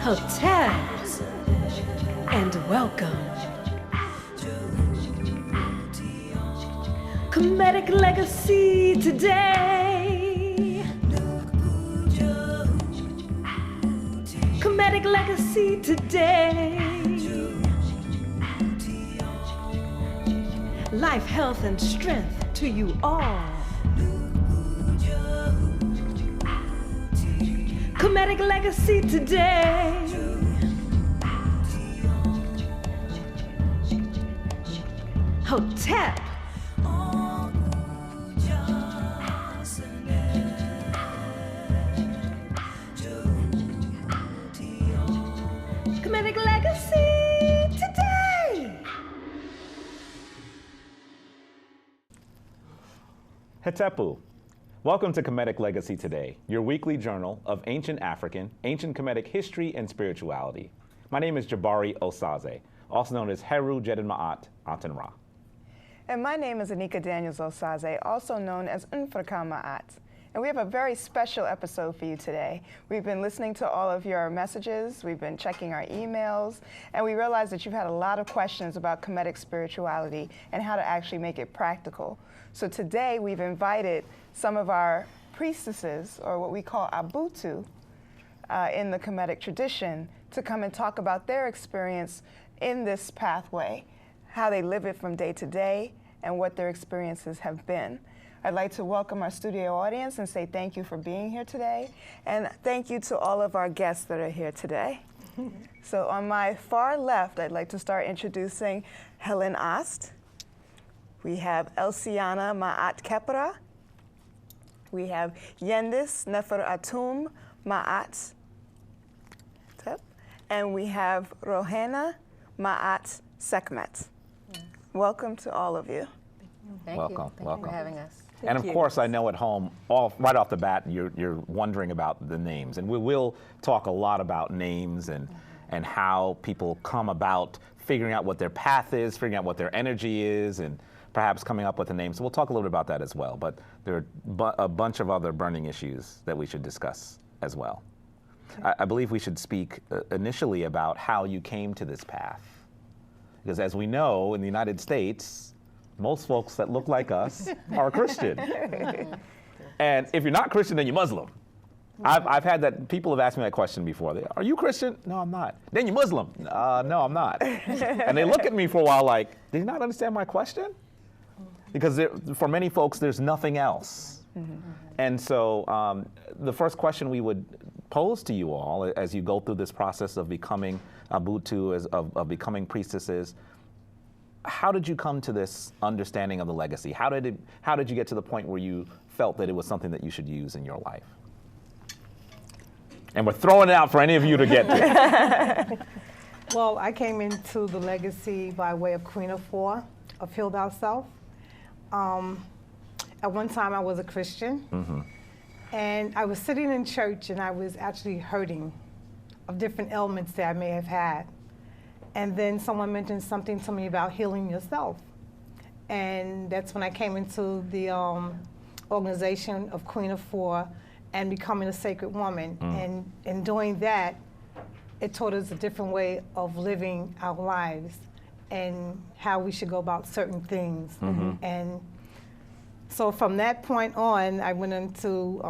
Hotel and welcome. Kemetic legacy today. Kemetic legacy today. Life, health, and strength to you all. Kemetic legacy today. Hotep. Kemetic legacy today. Hetepu. Welcome to Kemetic Legacy Today, your weekly journal of ancient African, ancient Kemetic history and spirituality. My name is Jabari Osaze, also known as Heru Jedin Ma'at Atenra. And my name is Anika Daniels Osaze, also known as Unfraka Ma'at. And we have a very special episode for you today. We've been listening to all of your messages, we've been checking our emails, and we realized that you've had a lot of questions about Kemetic spirituality and how to actually make it practical. So today we've invited some of our priestesses, or what we call Abutu, in the Kemetic tradition, to come and talk about their experience in this pathway, how they live it from day to day, and what their experiences have been. I'd like to welcome our studio audience and say thank you for being here today, and thank you to all of our guests that are here today. So on my far left, I'd like to start introducing Helen Ast. We have Elsiana Ma'at Kepra. We have Yendis Nefer Atum Ma'at. And we have Rohena Ma'at Sekmet. Welcome to all of you. Thank Welcome. you for having us. And of course, I know at home, right off the bat, you're wondering about the names. And we will talk a lot about names and how people come about figuring out what their path is, figuring out what their energy is, and perhaps coming up with a name. So we'll talk a little bit about that as well. But there are a bunch of other burning issues that we should discuss as well. I believe we should speak initially about how you came to this path. Because as we know, in the United States, most folks that look like us are Christian. And if you're not Christian, then you're Muslim. I've had that, people have asked me that question before. Are you Christian? No, I'm not. Then you're Muslim? No, I'm not. And they look at me for a while like, did you not understand my question? Because for many folks, there's nothing else. And so the first question we would pose to you all as you go through this process of becoming Abutu, of becoming priestesses, how did you come to this understanding of the legacy? How did you get to the point where you felt that it was something that you should use in your life? And we're throwing it out for any of you to get to. Well, I came into the legacy by way of Queen of Four of Heal Thyself. At one time, I was a Christian, and I was sitting in church, and I was actually hurting of different ailments that I may have had. And then someone mentioned something to me about healing yourself. And that's when I came into the organization of Queen of Four and becoming a sacred woman. And in doing that, it taught us a different way of living our lives and how we should go about certain things. And so from that point on, I went into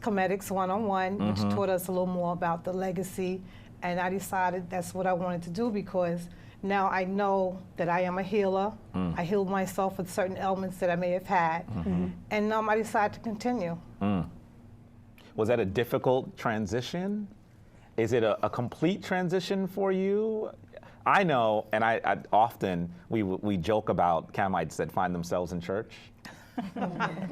Kemetics 101, which taught us a little more about the legacy. And I decided that's what I wanted to do because now I know that I am a healer. I healed myself with certain ailments that I may have had. And I decided to continue. Was that a difficult transition? Is it a complete transition for you? I know, and I often, we joke about Kamites that find themselves in church.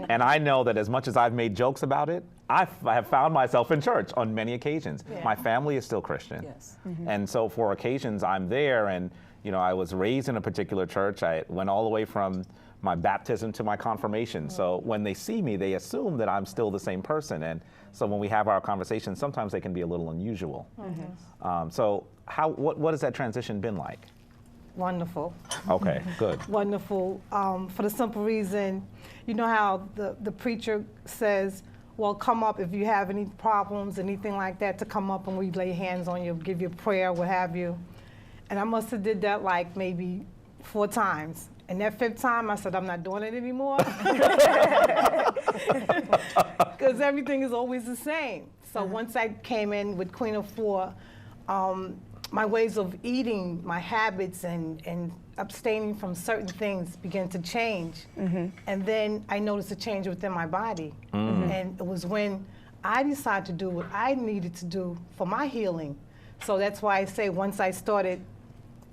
And I know that as much as I've made jokes about it, I have found myself in church on many occasions. Yeah. My family is still Christian. Yes. And so for occasions I'm there, and I was raised in a particular church. I went all the way from my baptism to my confirmation. So when they see me, they assume that I'm still the same person. And so when we have our conversations, sometimes they can be a little unusual. So what has that transition been like? Wonderful. Okay, good. Wonderful. For the simple reason, you know how the preacher says, well, come up if you have any problems, anything like that, to come up and we lay hands on you, give you prayer, what have you. And I must have did that like maybe 4 times. And that 5th time, I said, I'm not doing it anymore. Because everything is always the same. So once I came in with Queen of 4, my ways of eating, my habits, and abstaining from certain things began to change. And then I noticed a change within my body. And it was when I decided to do what I needed to do for my healing. So that's why I say once I started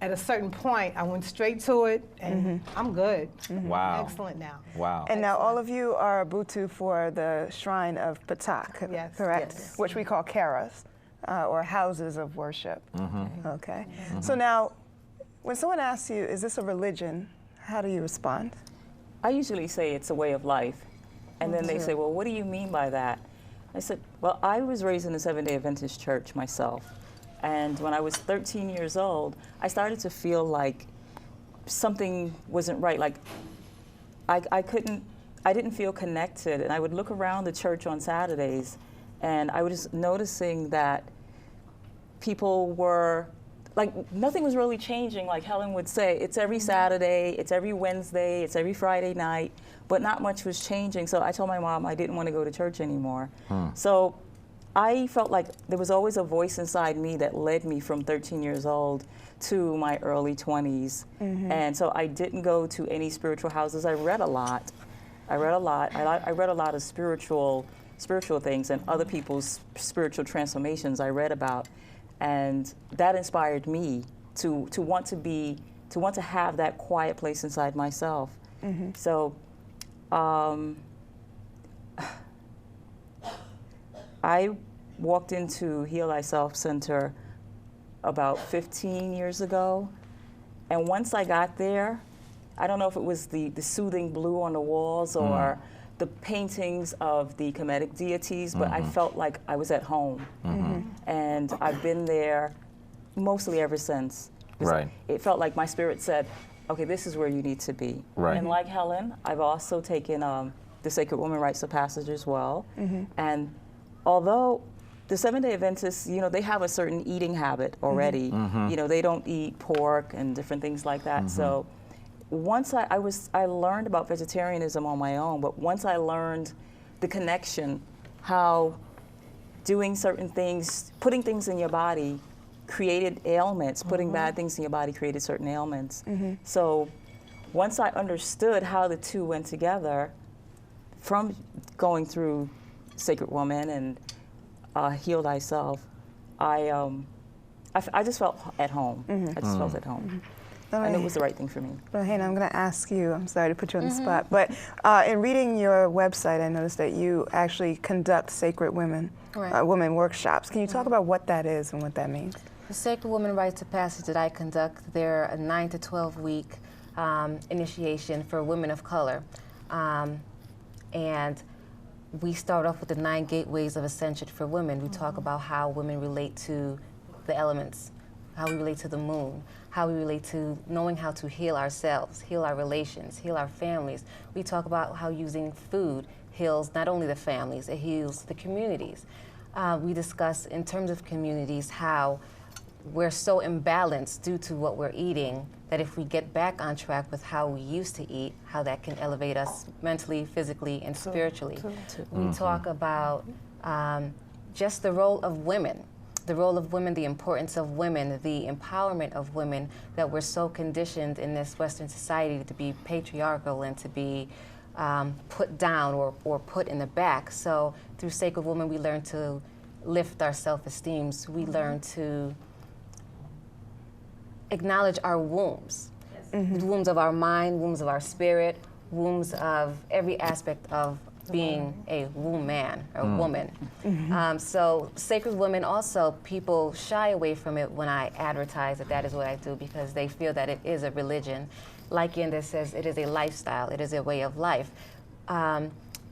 at a certain point, I went straight to it, and I'm good. Wow. Excellent now. Wow. And now all of you are Butu for the Shrine of Patak, Yes. correct? Yes. Which we call karas, or houses of worship. Okay. So now, when someone asks you, is this a religion, how do you respond? I usually say it's a way of life. And then they say, well, what do you mean by that? I said, well, I was raised in a Seventh-day Adventist church myself. And when I was 13 years old, I started to feel like something wasn't right. Like I didn't feel connected. And I would look around the church on Saturdays, and I was just noticing that people were, like, nothing was really changing. Like Helen would say, it's every Saturday, it's every Wednesday, it's every Friday night, but not much was changing. So I told my mom I didn't want to go to church anymore. So I felt like there was always a voice inside me that led me from 13 years old to my early 20s. And so I didn't go to any spiritual houses. I read a lot. I read a lot of spiritual things and other people's spiritual transformations I read about. And that inspired me to want to have that quiet place inside myself. So I walked into Heal Thyself Center about 15 years ago. And once I got there, I don't know if it was the soothing blue on the walls or the paintings of the Kemetic deities, but I felt like I was at home. And I've been there mostly ever since. Right. It felt like my spirit said, okay, this is where you need to be. Right. And like Helen, I've also taken the Sacred Woman Rites of Passage as well. And although the Seventh-day Adventists, you know, they have a certain eating habit already. You know, they don't eat pork and different things like that. So once I learned about vegetarianism on my own, but once I learned the connection, how doing certain things, putting things in your body created ailments, putting bad things in your body created certain ailments. So once I understood how the two went together, from going through Sacred Woman and Heal Thyself, I just felt at home. I just felt at home. And it was the right thing for me. Well, Hannah, I'm going to ask you, I'm sorry to put you on the spot, but in reading your website, I noticed that you actually conduct Sacred Women, women workshops. Can you talk about what that is and what that means? The Sacred Woman Rites of Passage that I conduct, they're a 9 to 12 week initiation for women of color. And we start off with the 9 gateways of ascension for women. We talk about how women relate to the elements, how we relate to the moon, how we relate to knowing how to heal ourselves, heal our relations, heal our families. We talk about how using food heals not only the families, it heals the communities. We discuss in terms of communities how we're so imbalanced due to what we're eating that if we get back on track with how we used to eat, how that can elevate us mentally, physically, and spiritually. We talk about just the role of women, the importance of women, the empowerment of women, that we're so conditioned in this Western society to be patriarchal and to be put down or put in the back. So through Sacred Woman, we learn to lift our self-esteem. We learn to acknowledge our wombs, the wombs of our mind, wombs of our spirit, wombs of every aspect of being a woman or woman. So Sacred Women also, people shy away from it when I advertise that is what I do, because they feel that it is a religion. Like Yenda says, it is a lifestyle, it is a way of life.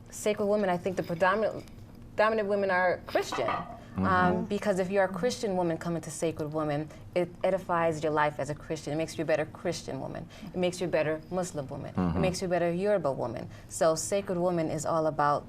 Sacred Women, I think the predominant women are Christian. Because if you're a Christian woman coming to Sacred Woman, it edifies your life as a Christian. It makes you a better Christian woman. It makes you a better Muslim woman. It makes you a better Yoruba woman. So Sacred Woman is all about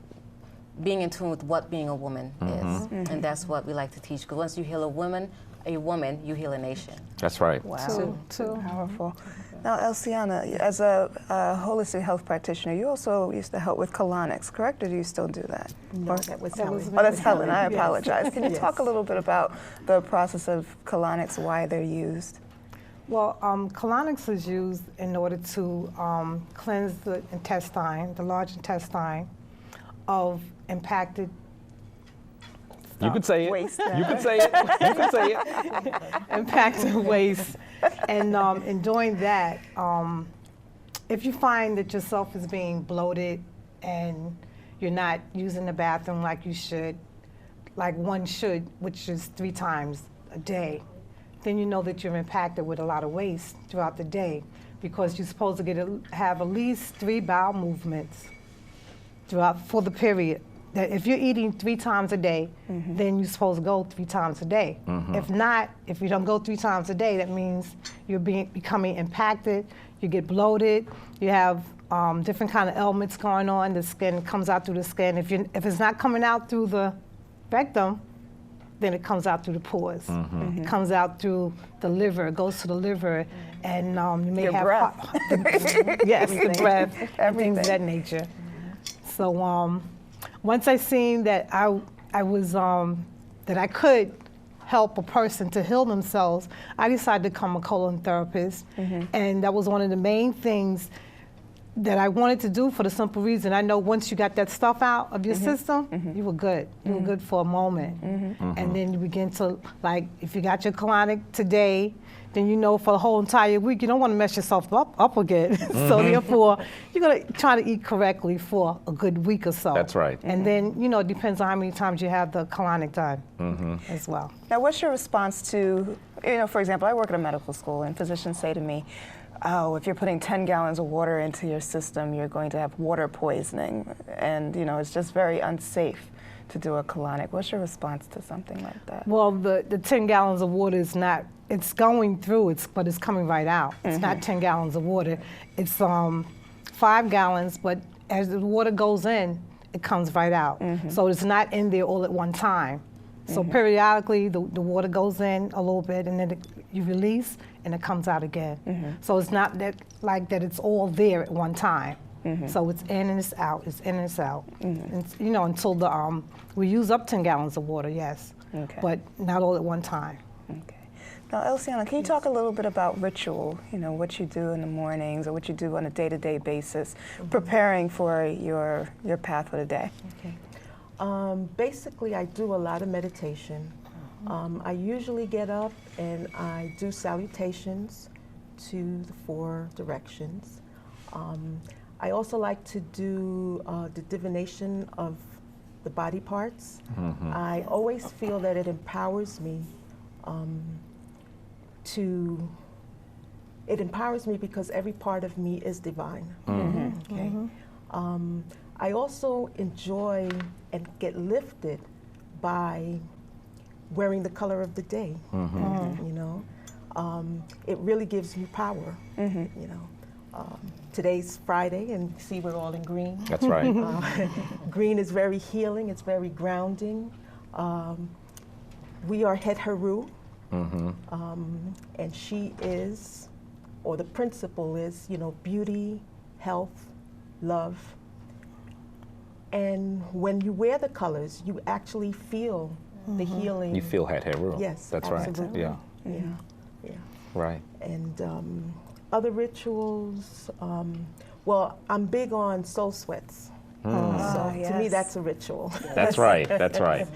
being in tune with what being a woman is. And that's what we like to teach. Because once you heal a woman, you heal a nation. That's right. Wow. Too. Powerful. Now, Elsiana, as a holistic health practitioner, you also used to help with colonics, correct? Or do you still do that? No, that was Helen. Oh, that's Helen. I Yes. apologize. Can you Yes. talk a little bit about the process of colonics, why they're used? Well, colonics is used in order to cleanse the intestine, the large intestine, of impacted You could say it. Waste. You could say it. You could say it. impacted waste. And in doing that, if you find that yourself is being bloated and you're not using the bathroom like you should, like one should, which is 3 times a day, then you know that you're impacted with a lot of waste throughout the day, because you're supposed to have at least 3 bowel movements for the period. That if you're eating 3 times a day, then you're supposed to go 3 times a day. If not, if you don't go 3 times a day, that means you're becoming impacted, you get bloated, you have different kind of ailments going on, the skin comes out through the skin. If it's not coming out through the rectum, then it comes out through the pores. It comes out through the liver, it goes to the liver, and you may Your have breath. yes, the breath, and Everything. things of that nature. So once I seen that I was that I could help a person to heal themselves, I decided to become a colon therapist, and that was one of the main things that I wanted to do, for the simple reason I know once you got that stuff out of your system, you were good. You were good for a moment, and then you begin to, like, if you got your colonic today, then you know for the whole entire week you don't want to mess yourself up again. So therefore, you're gonna try to eat correctly for a good week or so. That's right. And then it depends on how many times you have the colonic done as well. Now, what's your response to, for example, I work at a medical school, and physicians say to me, oh, if you're putting 10 gallons of water into your system, you're going to have water poisoning. And, it's just very unsafe to do a colonic. What's your response to something like that? Well, the 10 gallons of water is not, it's going through, but it's coming right out. It's not 10 gallons of water. It's 5 gallons, but as the water goes in, it comes right out. So it's not in there all at one time. So periodically, the water goes in a little bit, and then you release, and it comes out again. So it's not that it's all there at one time. So it's in and it's out. It's in and it's out. And, until we use up 10 gallons of water, yes, but not all at one time. Okay. Now, Elsiana, can you talk a little bit about ritual? What you do in the mornings, or what you do on a day-to-day basis, preparing for your path for the day. Okay. Basically, I do a lot of meditation. I usually get up and I do salutations to the 4 directions. I also like to do the divination of the body parts. I always feel that it empowers me because every part of me is divine. Okay. I also enjoy and get lifted by wearing the color of the day. It really gives me power. Today's Friday, and see we're all in green. That's right. Green is very healing. It's very grounding. We are Het Haru, and she is, or the principle is, beauty, health, love. And when you wear the colors, you actually feel the healing. You feel Het Haru. Yes, That's absolutely. right. Yeah. Yeah. Right. And other rituals, well, I'm big on soul sweats. So to me, yes. that's a ritual. That's right. That's right.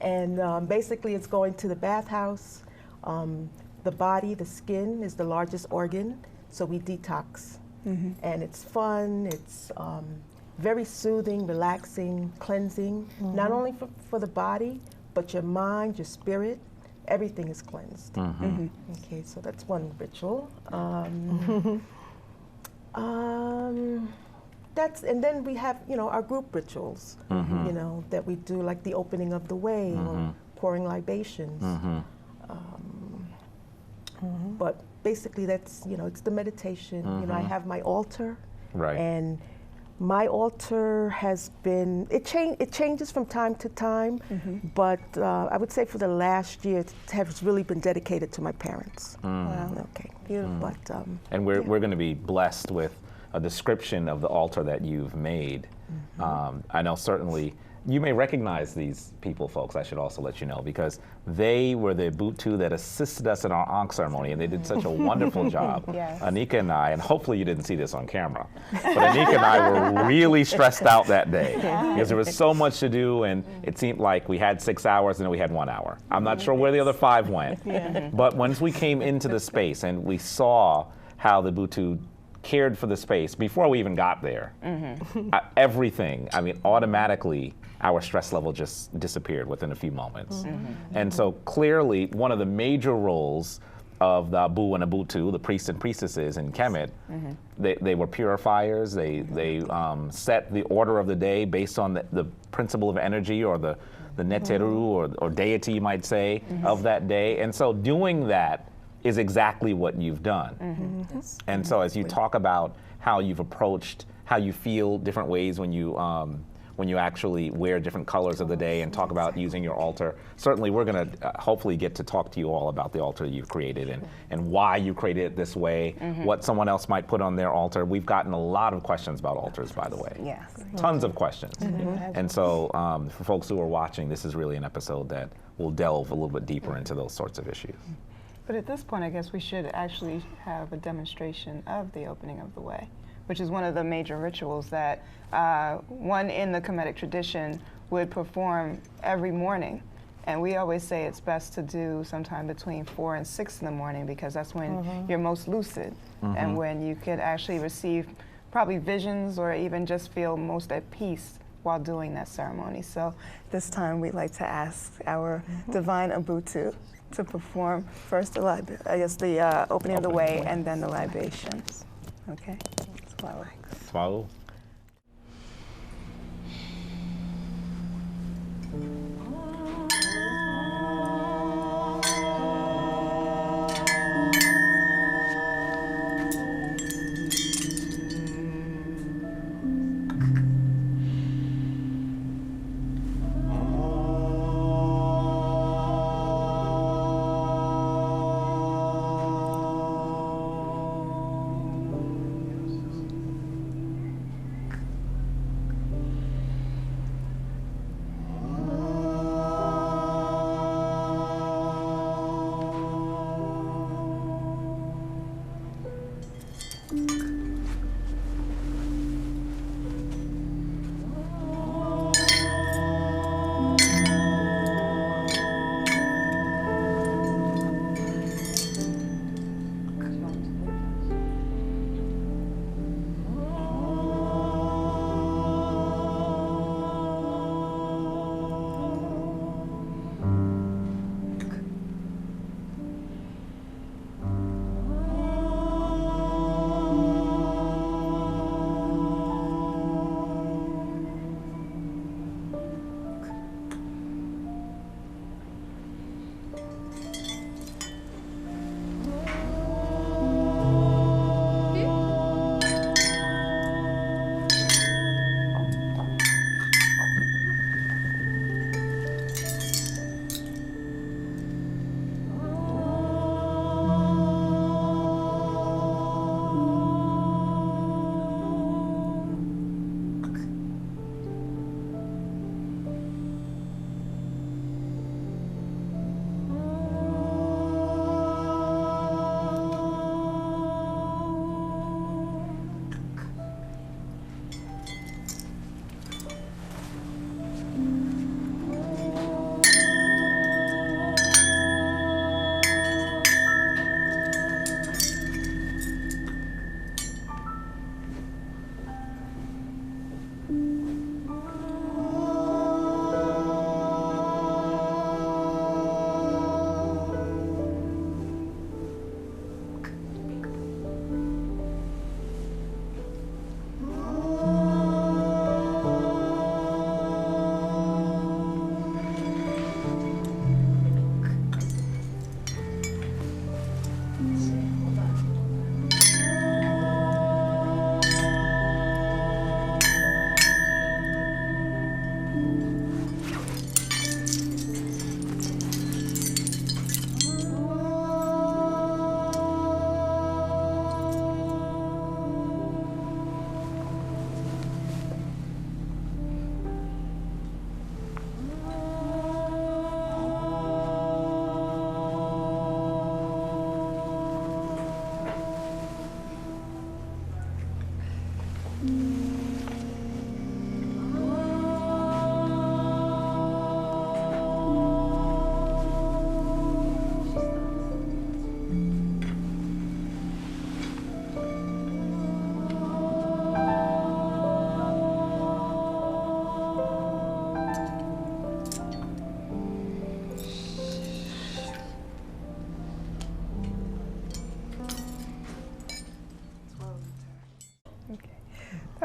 And basically, it's going to the bathhouse. The body, the skin, is the largest organ, so we detox. And it's fun. It's very soothing, relaxing, cleansing, not only for the body, but your mind, your spirit. Everything is cleansed. Okay, so that's one ritual. And then we have, our group rituals, that we do, like the opening of the way, or pouring libations. But basically, that's, you know, it's the meditation. You know, I have my altar, Right. and my altar has been, it changes from time to time, but I would say for the last year, it has really been dedicated to my parents. Wow. Okay. Beautiful. But, And we're going to be blessed with a description of the altar that you've made. I know certainly you may recognize these people, folks, I should also let you know, because they were the Butu that assisted us in our Ankh ceremony, and they did such a wonderful job. Yes. Anika and I, and hopefully you didn't see this on camera, but Anika and I were really stressed out that day because there was so much to do, and it seemed like we had 6 hours and then we had 1 hour. I'm not sure where the other 5 went, but once we came into the space and we saw how the Butu cared for the space before we even got there, everything, I mean, automatically, our stress level just disappeared within a few moments. And so clearly, one of the major roles of the Abu and Abutu, the priests and priestesses in Kemet, they were purifiers. They set the order of the day based on the principle of energy, or the neteru, or deity, you might say, of that day. And so doing that is exactly what you've done. And so as you talk about how you've approached, how you feel different ways when you actually wear different colors of the day, and talk about using your altar. Certainly we're going to hopefully get to talk to you all about the altar you've created, and why you created it this way, what someone else might put on their altar. We've gotten a lot of questions about altars, by the way. Yes. Tons of questions. And so for folks who are watching, this is really an episode that will delve a little bit deeper into those sorts of issues. But at this point, I guess we should actually have a demonstration of the opening of the way, which is one of the major rituals that one in the Kemetic tradition would perform every morning. And we always say it's best to do sometime between 4 and 6 in the morning, because that's when you're most lucid and when you could actually receive probably visions, or even just feel most at peace while doing that ceremony. So this time we'd like to ask our divine Abutu to perform first the opening of the way, and then the libations. Okay? Swallow. Swallow.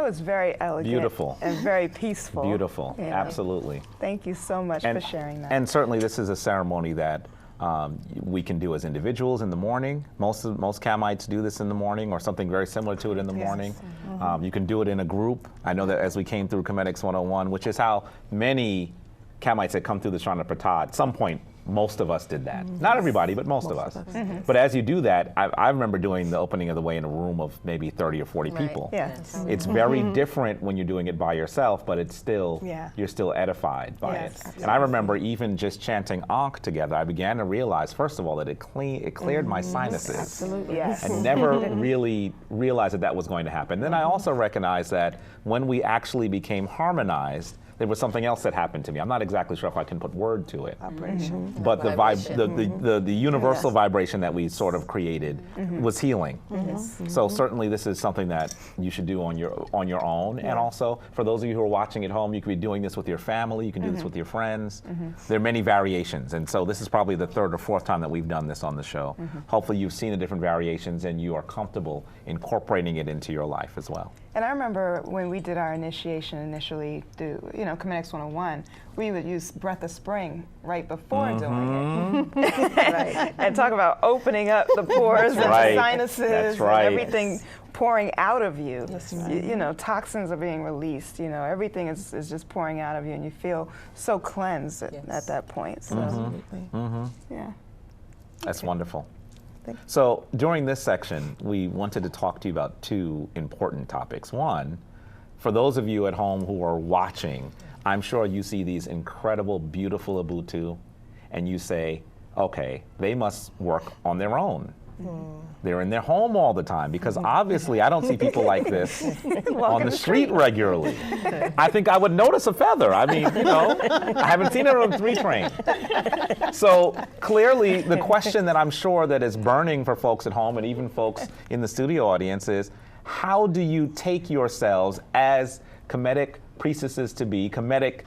was very elegant. Beautiful. And very peaceful. Beautiful, Yeah. absolutely. Thank you so much for sharing that. And certainly this is a ceremony that we can do as individuals in the morning. Most Kamites do this in the morning or something very similar to it in the morning. You can do it in a group. I know that as we came through Kemetics 101, which is how many Kamites that come through the Shrine of Ptah, at some point, most of us did that. Not everybody, but most of us. But as you do that, I remember doing the opening of the way in a room of maybe 30 or 40 people. Yeah. It's very different when you're doing it by yourself, but it's still, Yeah. you're still edified by Yes. it. And I remember even just chanting Ankh together, I began to realize, first of all, that it cleared my sinuses. Absolutely. Yes. I never really realized that that was going to happen. Then I also recognized that when we actually became harmonized, there was something else that happened to me. I'm not exactly sure if I can put word to it. But the universal vibration that we sort of created was healing. So certainly this is something that you should do on your own. And also for those of you who are watching at home, you could be doing this with your family. You can do this with your friends. There are many variations. And so this is probably the third or fourth time that we've done this on the show. Hopefully you've seen the different variations and you are comfortable incorporating it into your life as well. And I remember when we did our initiation initially through, Kemetics 101, we would use Breath of Spring right before doing it. And talk about opening up the pores and the sinuses and everything pouring out of you. Toxins are being released, everything is just pouring out of you and you feel so cleansed at that point. So, yeah. That's wonderful. So during this section, we wanted to talk to you about two important topics. One, for those of you at home who are watching, I'm sure you see these incredible, beautiful Ubuntu, and you say, okay, they must work on their own. They're in their home all the time because obviously I don't see people like this on the street regularly. I think I would notice a feather. I mean, I haven't seen it on the 3 train. So clearly the question that I'm sure that is burning for folks at home and even folks in the studio audience is, how do you take yourselves as Kemetic priestesses to be, Kemetic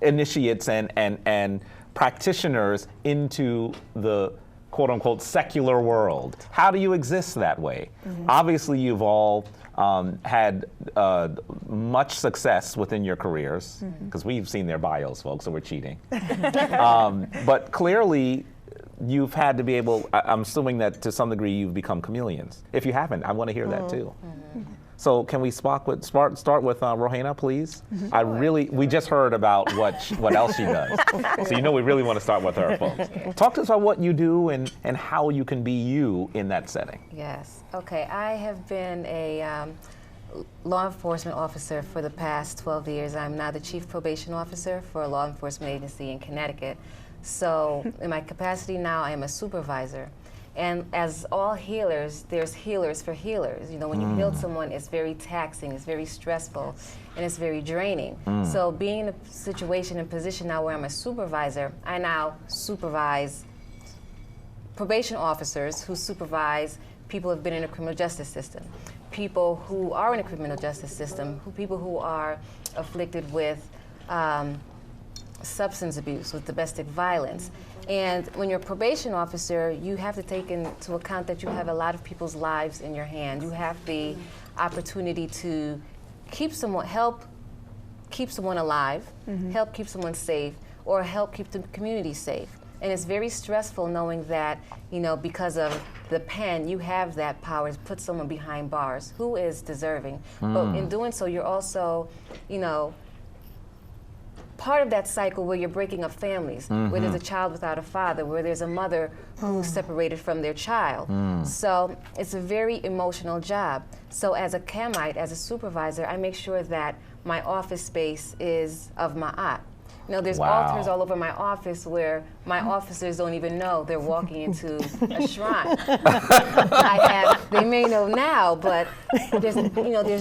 initiates and practitioners into the quote-unquote secular world? How do you exist that way? Obviously, you've all had much success within your careers, because we've seen their bios, folks, so we're cheating. But clearly, you've had to be able, I'm assuming that to some degree you've become chameleons. If you haven't, I want to hear that too. So can we start with Rohena, please? We just heard about what else she does. So we really want to start with her, folks. Talk to us about what you do and how you can be you in that setting. Yes. Okay. I have been a law enforcement officer for the past 12 years. I'm now the chief probation officer for a law enforcement agency in Connecticut. So in my capacity now, I am a supervisor. And as all healers, there's healers for healers. When you heal someone, it's very taxing, it's very stressful, and it's very draining. So being in a situation and position now where I'm a supervisor, I now supervise probation officers who supervise people who have been in the criminal justice system, people who are in the criminal justice system, people who are afflicted with substance abuse, with domestic violence. And when you're a probation officer, you have to take into account that you have a lot of people's lives in your hand. You have the opportunity to help keep someone alive, help keep someone safe, or help keep the community safe. And it's very stressful knowing that, because of the pen, you have that power to put someone behind bars who is deserving. But in doing so, you're also, part of that cycle where you're breaking up families, where there's a child without a father, where there's a mother who's separated from their child. So it's a very emotional job. So as a Kamite, as a supervisor, I make sure that my office space is of Ma'at. There's altars all over my office where my officers don't even know they're walking into a shrine. They may know now, but there's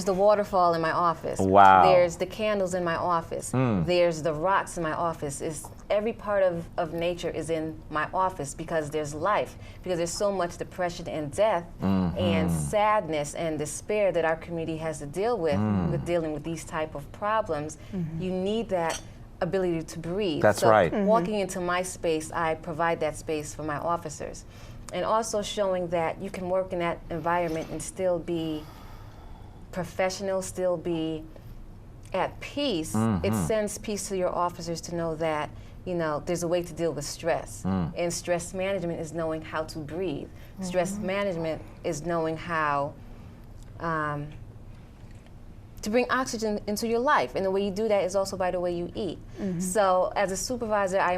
the waterfall in my office. There's the candles in my office. There's the rocks in my office. Every part of nature is in my office because there's life, because there's so much depression and death and sadness and despair that our community has to deal with dealing with these type of problems. You need that ability to breathe. That's right. Walking into my space, I provide that space for my officers. And also showing that you can work in that environment and still be professional, still be at peace, it sends peace to your officers to know that, you know, there's a way to deal with stress. And stress management is knowing how to breathe. Stress management is knowing how to bring oxygen into your life. And the way you do that is also by the way you eat. So as a supervisor, I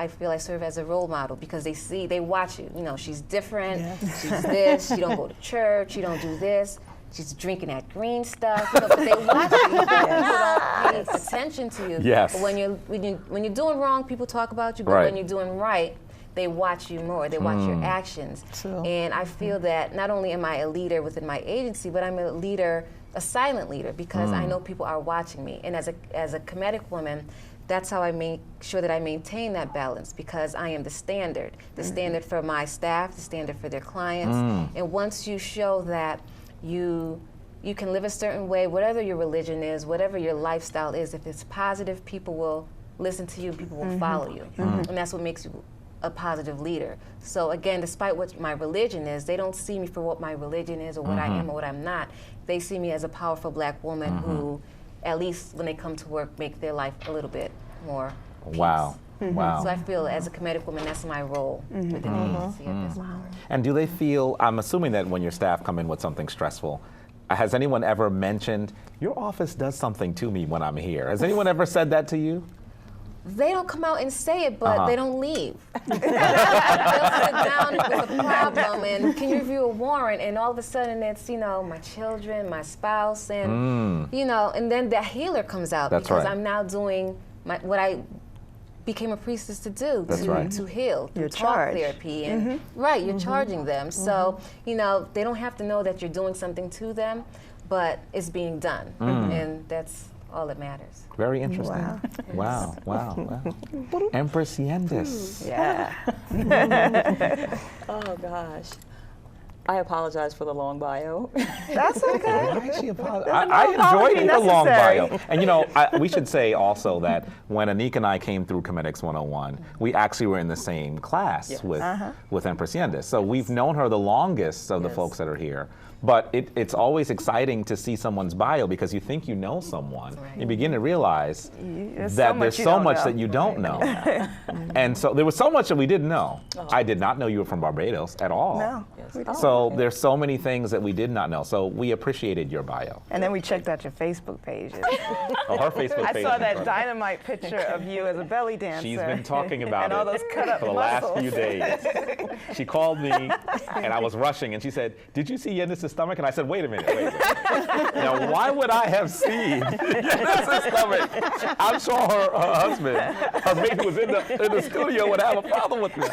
feel I serve as a role model because they watch you. You know, she's different, she's this, she don't go to church, she don't do this, she's drinking that green stuff. You know, but they watch you. People don't pay attention to you. Yes. But when you're doing wrong, people talk about you, but when you're doing right, they watch you more. They watch your actions. True. And I feel that not only am I a leader within my agency, but I'm a leader, a silent leader, because I know people are watching me. And as a Kemetic woman, that's how I make sure that I maintain that balance, because I am the standard for my staff, the standard for their clients. And once you show that you can live a certain way, whatever your religion is, whatever your lifestyle is, if it's positive, people will listen to you, people will follow you. And that's what makes you a positive leader. So again, despite what my religion is, they don't see me for what my religion is or what I am or what I'm not. They see me as a powerful black woman who, at least when they come to work, make their life a little bit more peace. Wow. Wow. So I feel as a Kemetic woman, that's my role within the agency at this point. And do they feel, I'm assuming that when your staff come in with something stressful, has anyone ever mentioned, your office does something to me when I'm here? Has anyone ever said that to you? They don't come out and say it, but they don't leave. They'll sit down with a problem and can you review a warrant, and all of a sudden it's, you know, my children, my spouse, and you know, and then the healer comes out. That's because right. I'm now doing what I became a priestess to do, to heal, Your through talk charge. therapy, and you're charging them. So, you know, they don't have to know that you're doing something to them, but it's being done, and that's all that matters. Very interesting. Wow. Wow. Empress Yendis. Yeah. Oh gosh. I apologize for the long bio. That's okay. Why is she no I enjoyed apology the long necessary. bio. And you know, we should say also that when Anika and I came through Chemetics 101, we actually were in the same class with Empress Yendis. So we've known her the longest of the folks that are here. But it's always exciting to see someone's bio because you think you know someone. You begin to realize that there's so much that you don't know. And so there was so much that we didn't know. I did not know you were from Barbados at all. No. So there's so many things that we did not know. So we appreciated your bio. And then we checked out your Facebook pages. Oh, her Facebook I page. saw is that incredible. dynamite picture of you as a belly dancer. She's been talking about and it all those cut up for the muscles. last few days. She called me, and I was rushing, and she said, "Did you see Yendis' stomach?" And I said, "Wait a minute. Now, why would I have seen Yendis' stomach? I'm sure her husband, her mate who was in the studio, would have a problem with me."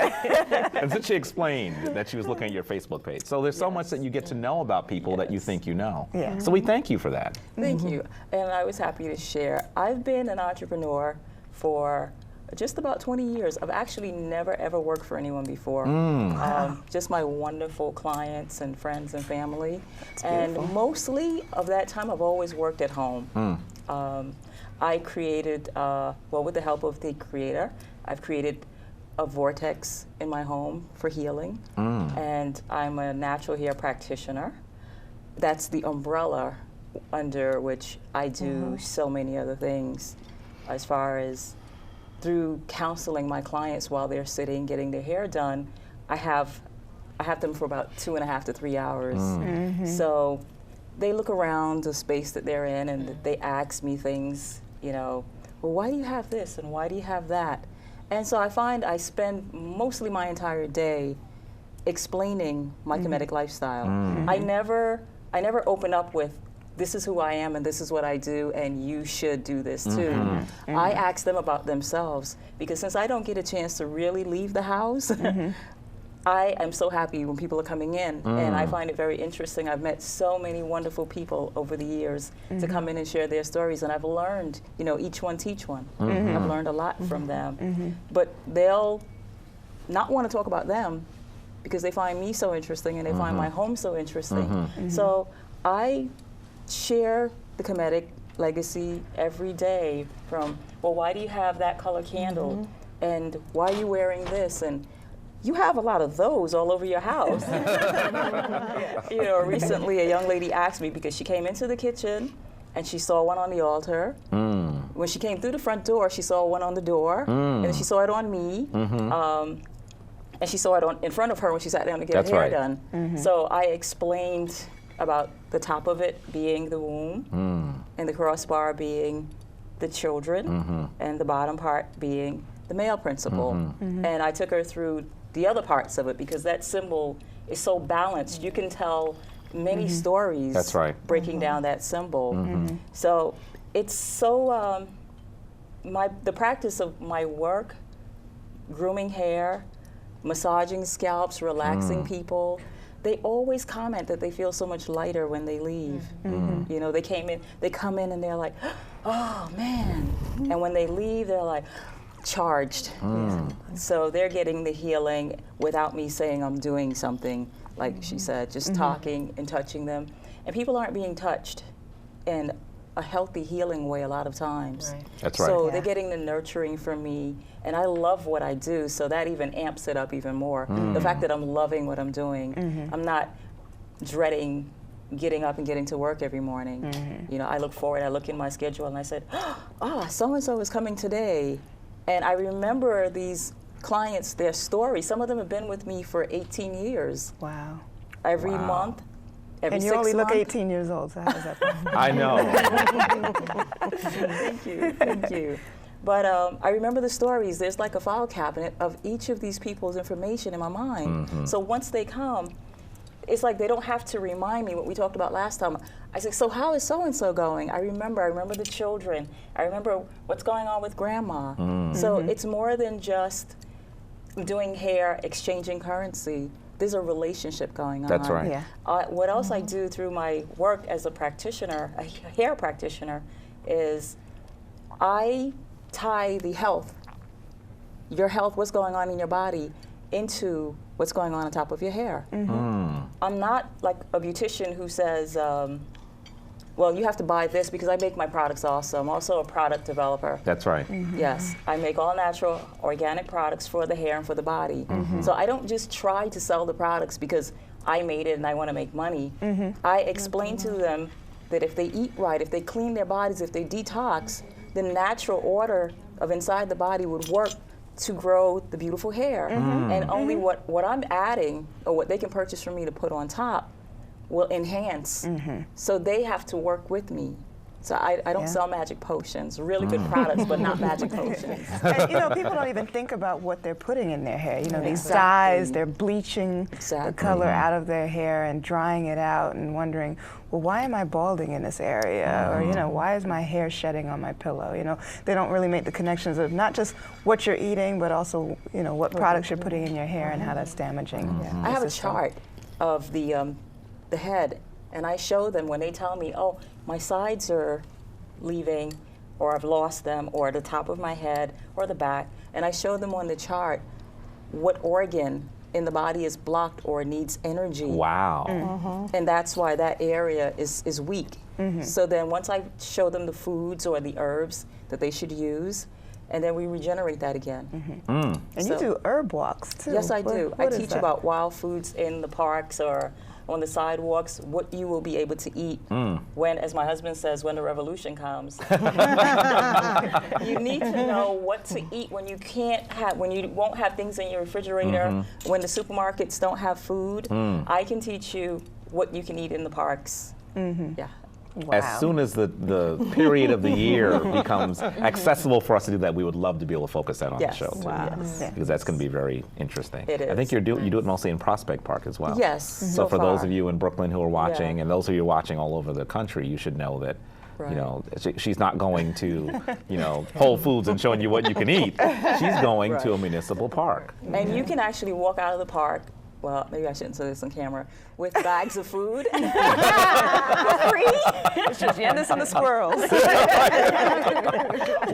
And then she explained that she was looking at your Facebook page. So there's so much that you get to know about people that you think you know. Yeah. So we thank you for that. Thank you. And I was happy to share. I've been an entrepreneur for just about 20 years. I've actually never ever worked for anyone before. Just my wonderful clients and friends and family. And mostly of that time I've always worked at home. I created, with the help of the creator, I've created a vortex in my home for healing. And I'm a natural hair practitioner. That's the umbrella under which I do so many other things, as far as through counseling my clients while they're sitting getting their hair done. I have them for about 2.5 to 3 hours. So they look around the space that they're in and they ask me things, you know, well, why do you have this and why do you have that? And so I find I spend mostly my entire day explaining my Kemetic lifestyle. I never open up with, this is who I am and this is what I do and you should do this too. I ask them about themselves, because since I don't get a chance to really leave the house, I am so happy when people are coming in, and I find it very interesting. I've met so many wonderful people over the years to come in and share their stories, and I've learned, you know, each one teach one. I've learned a lot from them. But they'll not want to talk about them because they find me so interesting and they find my home so interesting. So I share the Kemetic legacy every day, from, well, why do you have that color candle? And why are you wearing this? And you have a lot of those all over your house. You know, recently a young lady asked me because she came into the kitchen and she saw one on the altar. When she came through the front door, she saw one on the door, and then she saw it on me, and she saw it in front of her when she sat down to get her hair done. So I explained about the top of it being the womb, and the crossbar being the children, and the bottom part being the male principle. And I took her through the other parts of it because that symbol is so balanced. You can tell many stories breaking down that symbol. So it's so, the practice of my work, grooming hair, massaging scalps, relaxing people, they always comment that they feel so much lighter when they leave. You know, they come in and they're like, oh man. And when they leave, they're like, charged. So they're getting the healing without me saying I'm doing something, like she said, just talking and touching them. And people aren't being touched in a healthy, healing way a lot of times. That's right. So they're getting the nurturing from me, and I love what I do, so that even amps it up even more. The fact that I'm loving what I'm doing. I'm not dreading getting up and getting to work every morning. You know, I look forward, I look in my schedule, and I said, oh, so-and-so is coming today. And I remember these clients, their stories. Some of them have been with me for 18 years. Wow. Every month, every 6 months. And you only look 18 years old, so how does that possible? I know. Thank you. But I remember the stories. There's like a file cabinet of each of these people's information in my mind. So once they come, it's like they don't have to remind me what we talked about last time. I said, so how is so-and-so going? I remember the children. I remember what's going on with grandma. So it's more than just doing hair, exchanging currency. There's a relationship going on. That's right. Yeah. What else I do through my work as a practitioner, a hair practitioner, is I tie the health, your health, what's going on in your body, into what's going on top of your hair. I'm not like a beautician who says, well, you have to buy this because I make my products also. I'm also a product developer. That's right. Yes, I make all natural, organic products for the hair and for the body. So I don't just try to sell the products because I made it and I want to make money. I explain to them that if they eat right, if they clean their bodies, if they detox, the natural order of inside the body would work to grow the beautiful hair. And only what I'm adding, or what they can purchase from me to put on top, will enhance. So they have to work with me. So I don't sell magic potions, really good products, but not magic potions. And, you know, people don't even think about what they're putting in their hair. You know, these dyes, they're bleaching the color out of their hair and drying it out and wondering, well, why am I balding in this area? Or, you know, why is my hair shedding on my pillow? You know, they don't really make the connections of not just what you're eating, but also, you know, what products you're putting in your hair and how that's damaging. I have a chart of the head, and I show them when they tell me, oh, my sides are leaving, or I've lost them, or the top of my head, or the back, and I show them on the chart what organ in the body is blocked or needs energy. Wow. And that's why that area is weak. So then once I show them the foods or the herbs that they should use, and then we regenerate that again. And So- you do herb walks, too. Yes, I do. I What is teach that? about wild foods in the parks or on the sidewalks, what you will be able to eat when, as my husband says, when the revolution comes. You need to know what to eat when you can't have, when you won't have things in your refrigerator, when the supermarkets don't have food. I can teach you what you can eat in the parks. Yeah. Wow. As soon as the period of the year becomes accessible for us to do that, we would love to be able to focus that on Yes. the show too. Wow. Yes. Yeah. Because that's going to be very interesting. It I think is. you do it mostly in Prospect Park as well. Yes, So for far. those of you in Brooklyn who are watching, and those of you watching all over the country, you should know that. Right. You know, she's not going to, you know, Whole Foods and showing you what you can eat. She's going to a municipal park. And you can actually walk out of the park, well, maybe I shouldn't say this on camera, with bags of food. Free? It's just Yandis and the squirrels.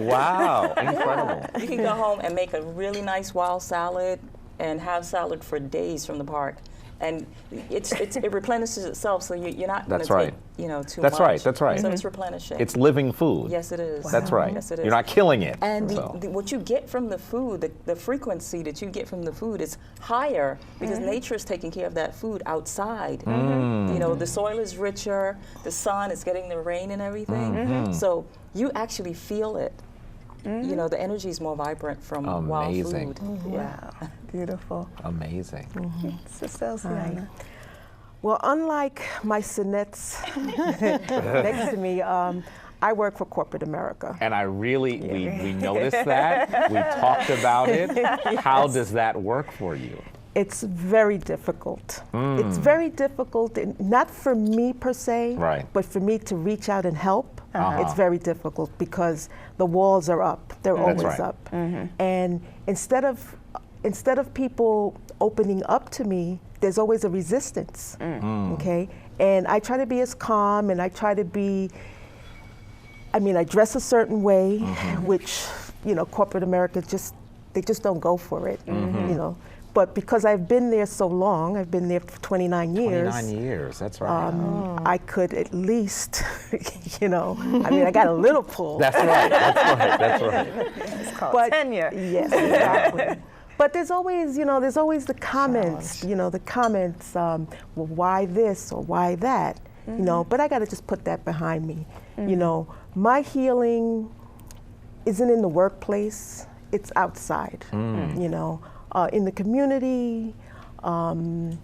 Wow, incredible. You can go home and make a really nice wild salad and have salad for days from the park. and it replenishes itself, so you're not going That's to right. take too That's much. right. That's right. So it's replenishing. It's living food. Yes, it is. That's right. Yes, it is. You're not killing it. And so. what you get from the food, the frequency that you get from the food is higher because nature is taking care of that food outside. You know, the soil is richer, the sun is getting the rain and everything. So you actually feel it. You know, the energy is more vibrant from wild Amazing. food. Wow, beautiful. Amazing. Sister Elsiana. Well, unlike my Sinettes next to me, I work for corporate America. And I really, we noticed that. We talked about it. How does that work for you? It's very difficult. It's very difficult, not for me per se, Right. but for me to reach out and help. It's very difficult because the walls are up. They're always right. up. And instead of people opening up to me, there's always a resistance. Okay, and I try to be as calm, and I try to be. I mean, I dress a certain way, which corporate America they just don't go for it. But because I've been there so long, I've been there for 29 years. 29 years, that's right. I could at least, I mean, I got a little pull. That's right, that's right. It's called tenure. Yes, exactly. But there's always the comments, the comments, well, why this or why that, but I got to just put that behind me. My healing isn't in the workplace, it's outside, in the community, and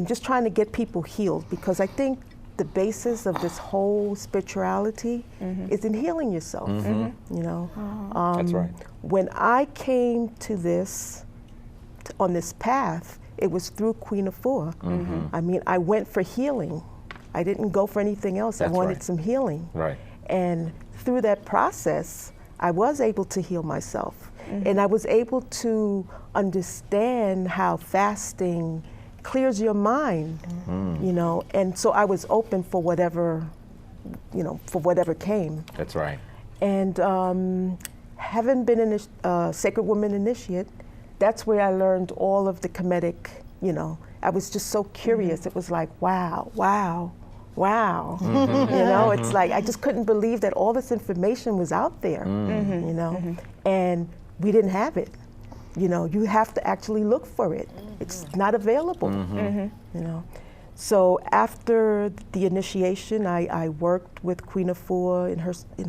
just trying to get people healed, because I think the basis of this whole spirituality is in healing yourself. That's right. When I came to this, on this path, it was through Queen of Four. I mean, I went for healing. I didn't go for anything else. I wanted some healing. Right. And through that process, I was able to heal myself. And I was able to understand how fasting clears your mind, and so I was open for whatever, for whatever came. That's right. And having been a Sacred Woman Initiate, that's where I learned all of the Kemetic, I was just so curious. It was like, wow. It's like, I just couldn't believe that all this information was out there, and we didn't have it. You have to actually look for it. It's not available, So after the initiation, I worked with Queen of Four in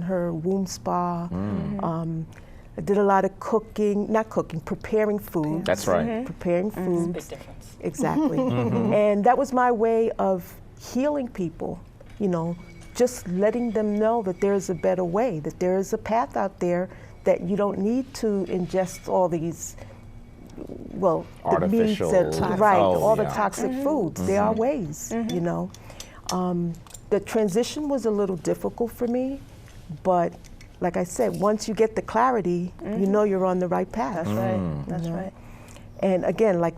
her womb spa. I did a lot of preparing food. That's right. Preparing food. Big difference. Exactly. And that was my way of healing people, just letting them know that there's a better way, that there is a path out there, that you don't need to ingest all these, the meats, Artificial, the toxic foods. There are ways, The transition was a little difficult for me, but like I said, once you get the clarity, you're on the right path. That's right. That's right. And again, like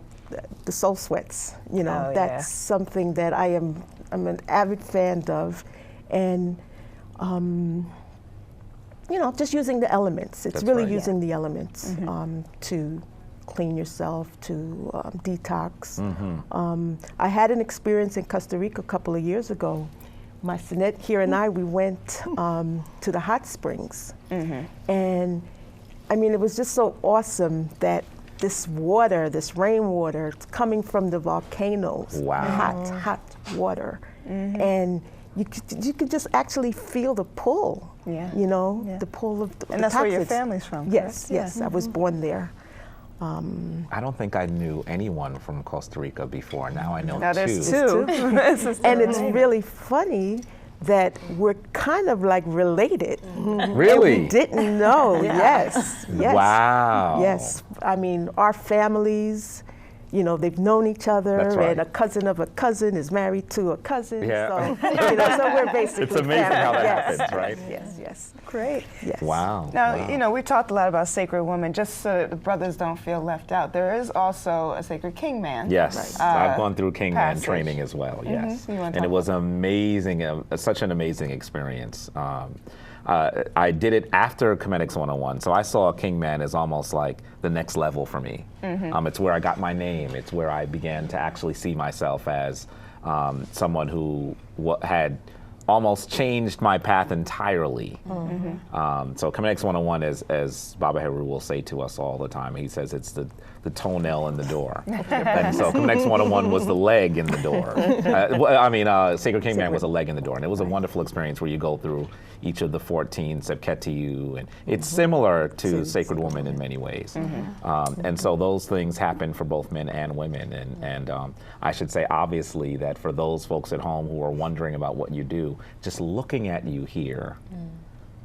the soul sweats, that's something that I'm an avid fan of, and just using the elements. It's That's really right. using the elements to clean yourself, to detox. I had an experience in Costa Rica a couple of years ago. My Sinette here and I, we went to the hot springs. And I mean, it was just so awesome that this water, this rainwater, it's coming from the volcanoes. Wow. Hot water. And you could just actually feel the pull, the pull of the And that's where your toxins. family's from, Yes, correct? yes, I was born there. I don't think I knew anyone from Costa Rica before. Now I know Now two. there's two. And it's really funny that we're kind of like related. Really? And we didn't know. Yes. Wow. Yes. I mean, our families, they've known each other, That's right. and a cousin of a cousin is married to a cousin. Yeah. So, so we're basically It's amazing how family. that Yes. happens, right? Yes. Great. Yes. Wow. Now, Wow. we've talked a lot about Sacred Woman, just so that the brothers don't feel left out. There is also a Sacred King Man. Yes, I've gone through King Man passage. training as well. Yes, You wanna and talk it was amazing, such an amazing experience. I did it after Kemetics 101, so I saw King Man as almost like the next level for me. It's where I got my name. It's where I began to actually see myself as someone who had almost changed my path entirely. So Kemetic 101, as Baba Heru will say to us all the time, he says it's the toenail in the door. And so Kemetic 101 was the leg in the door. Sacred King Man was a leg in the door. And it was a wonderful experience where you go through each of the 14 Sebketiyu. And it's similar to Sacred Woman in many ways. And so those things happen for both men and women. And I should say, obviously, that for those folks at home who are wondering about what you do, just looking at you here,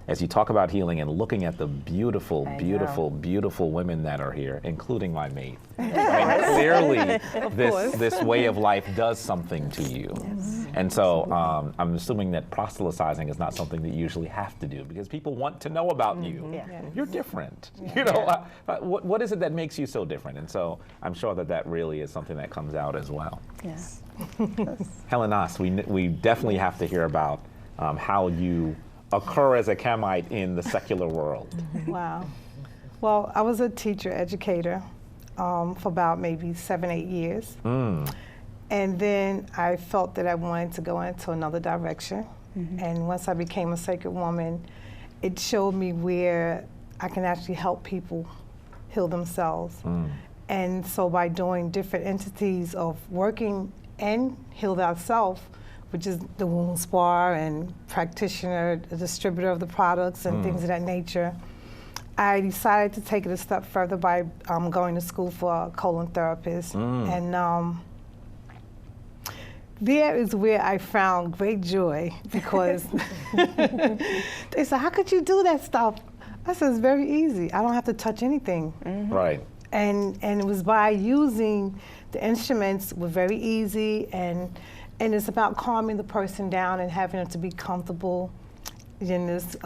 as you talk about healing and looking at the beautiful, beautiful, beautiful women that are here, including my mate. Clearly, this way of life does something to you. And so I'm assuming that proselytizing is not something that you usually have to do, because people want to know about you. You're different. You know, what is it that makes you so different? And so I'm sure that really is something that comes out as well. Yes. Helenas, we definitely have to hear about how you occur as a Kemite in the secular world. Wow. Well, I was a teacher, educator for about maybe 7, 8 years. And then I felt that I wanted to go into another direction. And once I became a sacred woman, it showed me where I can actually help people heal themselves. And so by doing different entities of working and heal thyself, which is the wound spa and practitioner, the distributor of the products and things of that nature, I decided to take it a step further by going to school for a colon therapist. And there is where I found great joy, because they said, how could you do that stuff? I said, it's very easy. I don't have to touch anything. Right. And it was by using the instruments, were very easy, and it's about calming the person down and having them to be comfortable. Eunice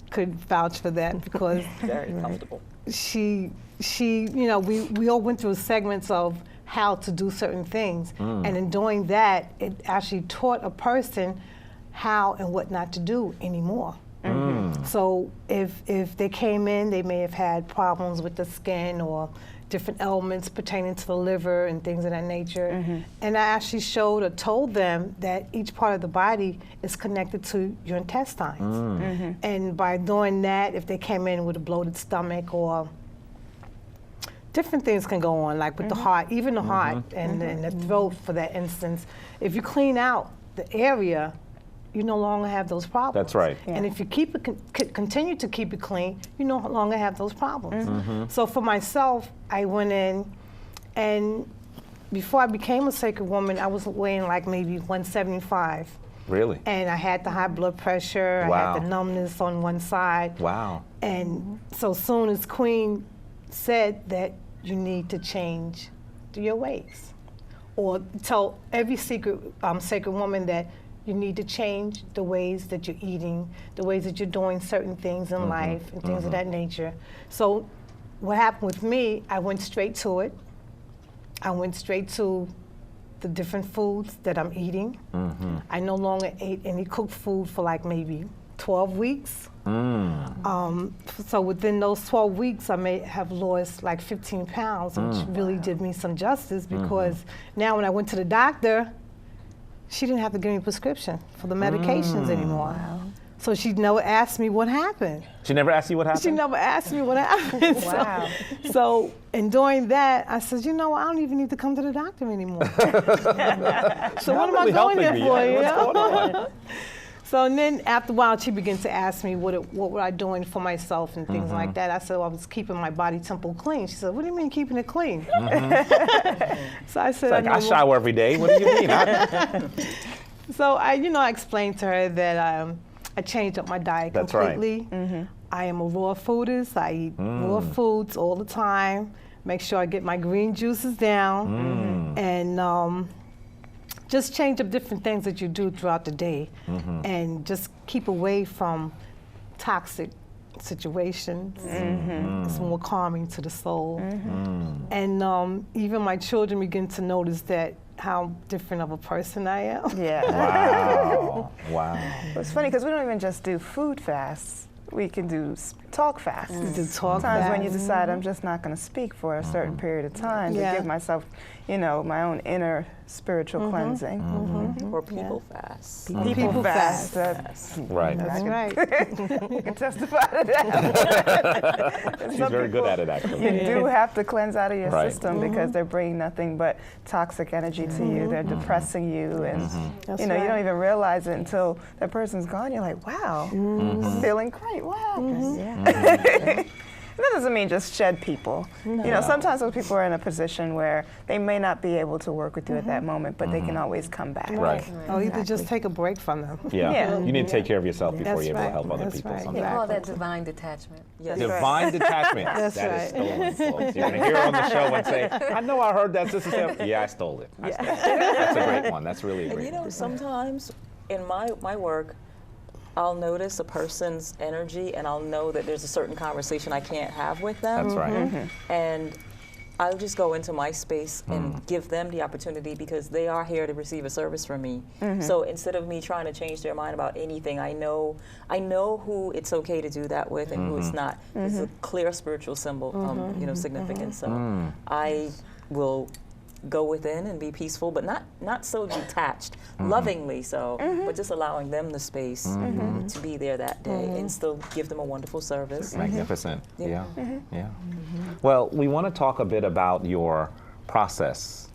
could vouch for that, because Very comfortable. she, you know, we all went through segments of how to do certain things, and in doing that, it actually taught a person how and what not to do anymore. So if they came in, they may have had problems with the skin or different ailments pertaining to the liver and things of that nature. And I actually showed or told them that each part of the body is connected to your intestines. And by doing that, if they came in with a bloated stomach or different things can go on, like with the heart, even the heart and the throat, for that instance. If you clean out the area, you no longer have those problems. That's right. And if you keep it, continue to keep it clean, you no longer have those problems. So for myself, I went in, and before I became a sacred woman, I was weighing like maybe 175. Really? And I had the high blood pressure, I had the numbness on one side. Wow. And so soon as Queen said that you need to change your ways, or tell every sacred woman that you need to change the ways that you're eating, the ways that you're doing certain things in life and things of that nature. So what happened with me, I went straight to it. I went straight to the different foods that I'm eating. I no longer ate any cooked food for like maybe 12 weeks. So within those 12 weeks, I may have lost like 15 pounds, which really did me some justice, because now when I went to the doctor, she didn't have to give me a prescription for the medications anymore. So she never asked me what happened. She never asked you what happened? She never asked me what happened. So in doing that, I said, you know, I don't even need to come to the doctor anymore. So what am I going there for? You know? So and then after a while, she began to ask me what were I doing for myself and things like that. I said, well, I was keeping my body temple clean. She said, what do you mean keeping it clean? So I said, I shower every day. What do you mean? So I explained to her that I changed up my diet completely. I am a raw foodist. I eat raw foods all the time. Make sure I get my green juices down, and just change up different things that you do throughout the day, and just keep away from toxic situations. It's more calming to the soul. And even my children begin to notice that how different of a person I am. Yeah. Wow. Wow. It's funny because we don't even just do food fasts. We can do talk fasts. To do talk Sometimes when you fast. decide I'm just not going to speak for a certain period of time Yeah. to give myself, my own inner spiritual cleansing. Or people fast. People fast. Right. That's right. You can testify to that. She's Some very good people- at it, actually. You do have to cleanse out of your Right. system because they're bringing nothing but toxic energy to you. They're depressing you, and That's you right. don't even realize it until that person's gone. You're like, wow, I'm feeling great. What happened? That doesn't mean just shed people. Sometimes those people are in a position where they may not be able to work with you at that moment, but they can always come back. Right. Or either just take a break from them. Yeah. Yeah. You need to take care of yourself before That's you're able to right. help other That's people. right. sometimes. They call that divine detachment. Yes. Divine detachment. That's That is right. stolen, folks. You're going to hear it on the show and say, I know I heard that, Sister Sam. Yeah, I stole it. I stole it. That's a great one. That's really a And great one. sometimes in my work, I'll notice a person's energy and I'll know that there's a certain conversation I can't have with them. That's right. And I'll just go into my space and give them the opportunity because they are here to receive a service from me. So instead of me trying to change their mind about anything, I know who it's okay to do that with and who it's not. It's a clear spiritual symbol, significance. So I will go within and be peaceful, but not so detached, lovingly so, but just allowing them the space to be there that day and still give them a wonderful service. Magnificent. Yeah. Yeah. Well, we want to talk a bit about your process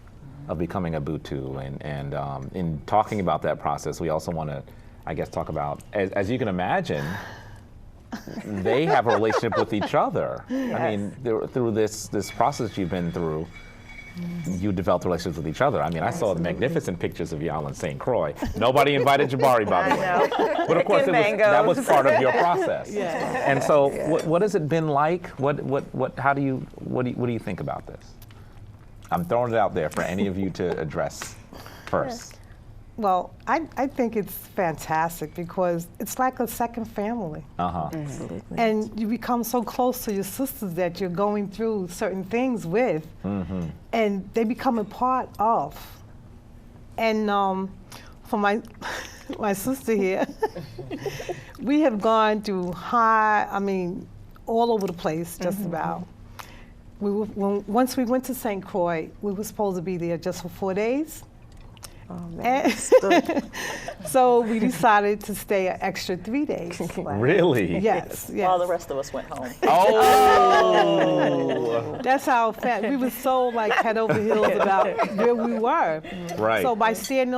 of becoming a Butu, and in talking about that process, we also want to, I guess, talk about, as you can imagine, they have a relationship with each other. I mean, through this process you've been through, you developed relationships with each other. I mean, I saw the magnificent pictures of y'all in St. Croix. Nobody invited Jabari, by the way. But of course, that was part of your process. And so, what has it been like? What do you think about this? I'm throwing it out there for any of you to address first. Well, I think it's fantastic because it's like a second family. And you become so close to your sisters that you're going through certain things with, and they become a part of. And for my sister here, we have gone through all over the place, just about. Once we went to St. Croix, we were supposed to be there just for 4 days. So we decided to stay an extra 3 days. Really? Yes. While the rest of us went home. Oh! That's how fast we were so head over heels about where we were. Right. So by staying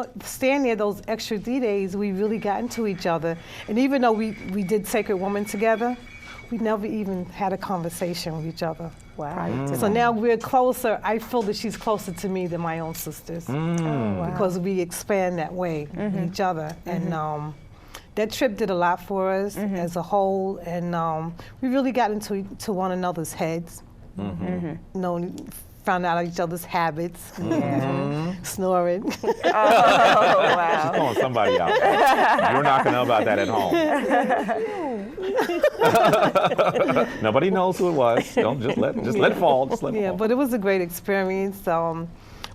there those extra 3 days, we really got into each other. And even though we did Sacred Woman together, we never even had a conversation with each other. Wow. So now we're closer. I feel that she's closer to me than my own sisters because we expand that way with each other. And that trip did a lot for us as a whole, and we really got into one another's heads. Found out each other's habits, snoring. Oh, wow. She's calling somebody out. You're not going to know about that at home. Nobody knows who it was. Don't just let it fall. Just let it fall. But it was a great experience.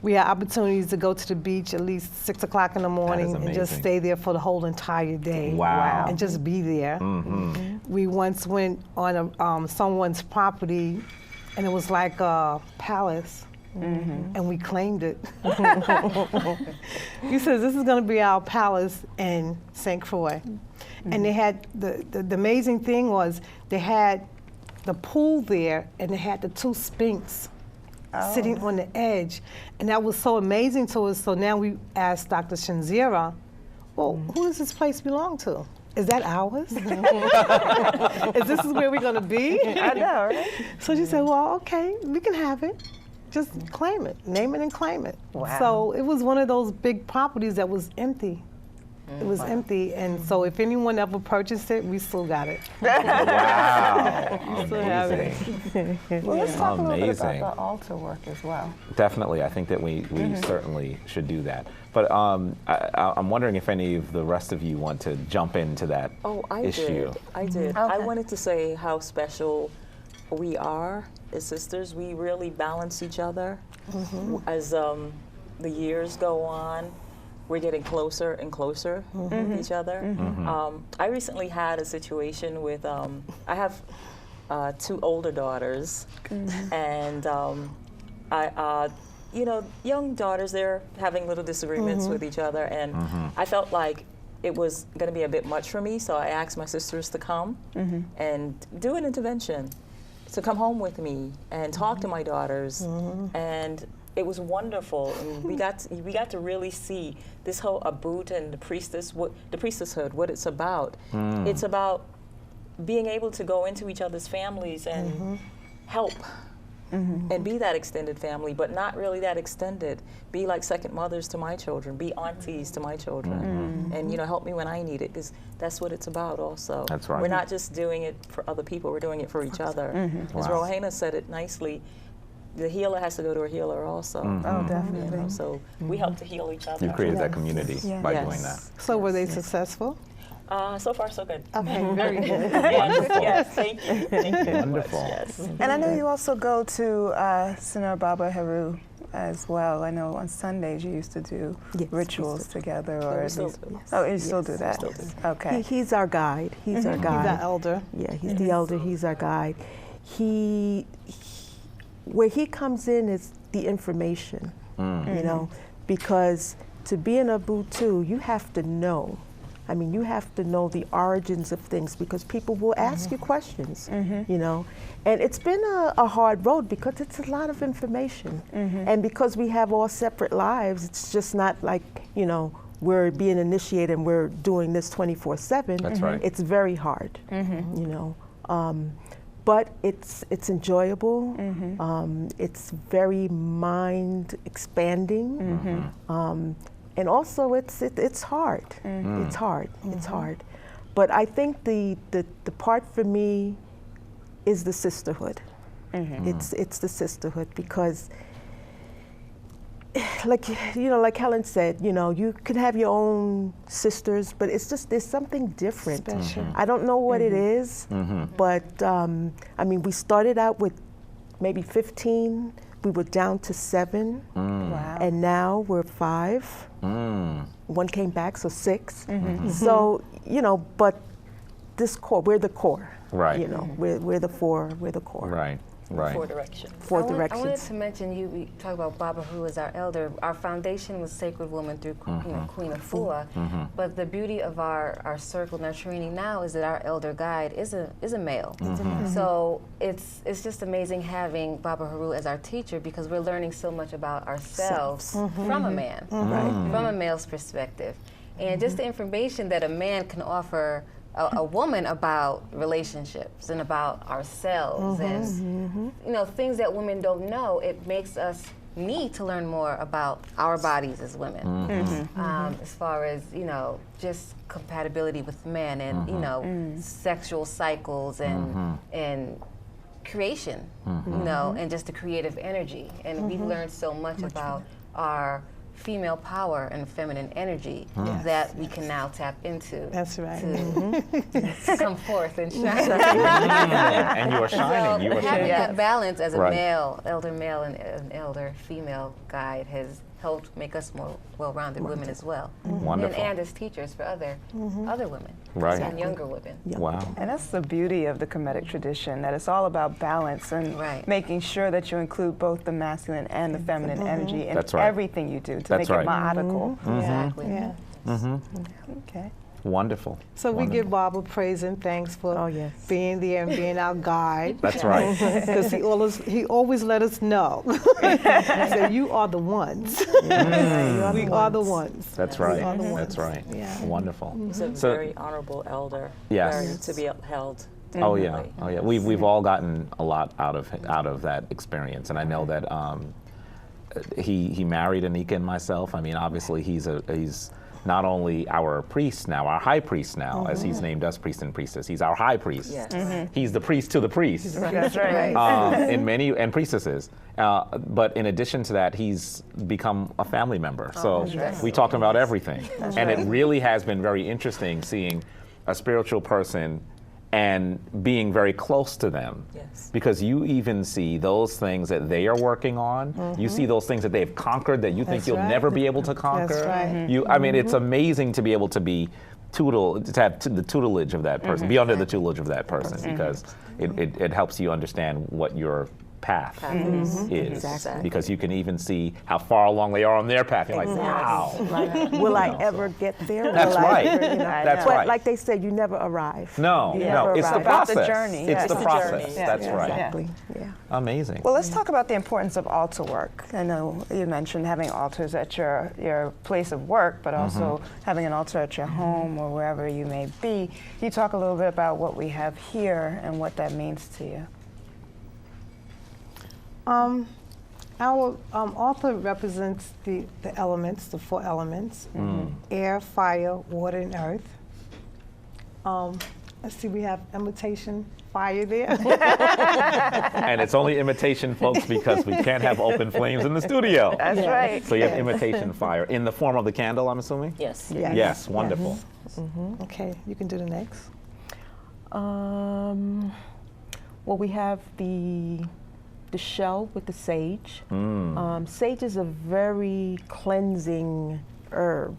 We had opportunities to go to the beach at least 6 o'clock in the morning and just amazing. stay there for the whole entire day. Wow. And just be there. We once went on someone's property, and it was like a palace. And we claimed it. He says, this is going to be our palace in St. Croix. And they had, the amazing thing was, they had the pool there, and they had the 2 Sphinx sitting on the edge. And that was so amazing to us. So now we asked Dr. Shanzira, well, who does this place belong to? Is that ours? Is this where we're going to be? I know, right? So she said, well, okay, we can have it. Just claim it, name it and claim it. Wow. So it was one of those big properties that was empty. It was empty, and so if anyone ever purchased it, we still got it. Wow. still have it. Amazing. Well, let's talk a little bit Amazing. about the altar work as well. Definitely. I think that we certainly should do that. But I'm wondering if any of the rest of you want to jump into that issue. I did. I wanted to say how special we are as sisters. We really balance each other. As the years go on, we're getting closer and closer with each other. I recently had a situation with, I have 2 older daughters, and you know, young daughters, they're having little disagreements with each other, and I felt like it was going to be a bit much for me, so I asked my sisters to come and do an intervention, to come home with me and talk to my daughters, and it was wonderful. And we got to really see this whole Abut and the priestesshood, what it's about. It's about being able to go into each other's families and help. And be that extended family, but not really that extended. Be like second mothers to my children, be aunties to my children, and you know, help me when I need it, because that's what it's about also. That's right. We're not just doing it for other people, we're doing it for each other. As Rohena said it nicely, the healer has to go to a healer also. Oh, definitely. You know, so we help to heal each other. You created that community by doing that. So were they successful? So far, so good. Okay, very good. Yes, thank you. Thank you very much. Wonderful. Yes. And I know you also go to Señor Baba Heru as well. I know on Sundays you used to do rituals together, or we still do. Oh, you still do that? Still do. Okay. He's our guide. He's our guide. He's the elder. Yeah, he's the elder. He's our guide. Where he comes in is the information, you know, because to be an Abutu, you have to know. I mean, you have to know the origins of things, because people will ask you questions, you know. And it's been a hard road because it's a lot of information. And because we have all separate lives, it's just not like, you know, we're being initiated and we're doing this 24/7. That's right. It's very hard, you know. But it's enjoyable. It's very mind expanding. And also, it's hard. It's hard. It's hard. But I think the part for me is the sisterhood. It's the sisterhood, because, like, you know, like Helen said, you know, you could have your own sisters, but it's just, there's something different. Special. I don't know what it is, but I mean, we started out with maybe 15. We were down to 7, Wow. and now we're 5. One came back, so 6. So, you know, but this core, we're the core. Right. You know, we're the core. Right. Right. 4 directions. 4 I wanted directions. to mention, we talk about Baba, who is our elder. Our foundation was Sacred Woman through you know, Queen Afua. But the beauty of our circle and our training now is that our elder guide is a male. So it's just amazing having Baba Haru as our teacher, because we're learning so much about ourselves from a man, from a male's perspective. And just the information that a man can offer a woman about relationships and about ourselves and you know, things that women don't know, it makes us need to learn more about our bodies as women, as far as, you know, just compatibility with men and you know, sexual cycles and creation, you know, and just the creative energy. And we've learned so much about our female power and feminine energy that we can now tap into. That's right. To come forth and shine. And you are shining. You are Having shining. that balance as a Right. elder male and an elder female guide has helped make us more well-rounded women as well. Wonderful. And as teachers for other women Right. and younger women. Wow. And that's the beauty of the Kemetic tradition, that it's all about balance and Right. making sure that you include both the masculine and the feminine energy in That's right. everything you do to That's make right. it ma'atical. Exactly. Yeah. Okay. Wonderful. So we give Baba praise and thanks for being there and being our guide. That's right. Because he always let us know. So you are the ones. We are the ones. That's right. We are the ones. That's right. Yeah. Wonderful. He's a So- very honorable elder. Yes. Very to be upheld. Oh yeah, oh yeah. We've all gotten a lot out of that experience, and I know that he married Anika and myself. I mean, obviously he's not only our priest now, our high priest now, as he's named us priest and priestess. He's our high priest. Yes. He's the priest to the priest. That's right. In many and priestesses, but in addition to that, he's become a family member. So we talk about everything, and it really has been very interesting seeing a spiritual person and being very close to them. Yes. Because you even see those things that they are working on. You see those things that they've conquered that you think That's you'll right. never be able to conquer. That's right. I mean, it's amazing to be able to be to have the tutelage of that person, be under the tutelage of that person, because it helps you understand what your path is. Exactly. Because you can even see how far along they are on their path. You're like, wow. Right. Will I ever get there? That's Will I right. ever, That's but right. like they said, you never arrive. No, You no, never it's the arrive. About the process. journey, It's yes. the It's the process. journey. That's right. Exactly. Yeah. Amazing. Well, let's talk about the importance of altar work. I know you mentioned having altars at your place of work, but also having an altar at your home or wherever you may be. Can you talk a little bit about what we have here and what that means to you? Our altar represents the elements, the 4 elements: air, fire, water, and earth. Let's see, we have imitation fire there. And it's only imitation, folks, because we can't have open flames in the studio. That's right. So you have imitation fire in the form of the candle, I'm assuming? Yes. Yes. Yes, wonderful. Okay, you can do the next. Well, we have the shell with the sage. Sage is a very cleansing herb,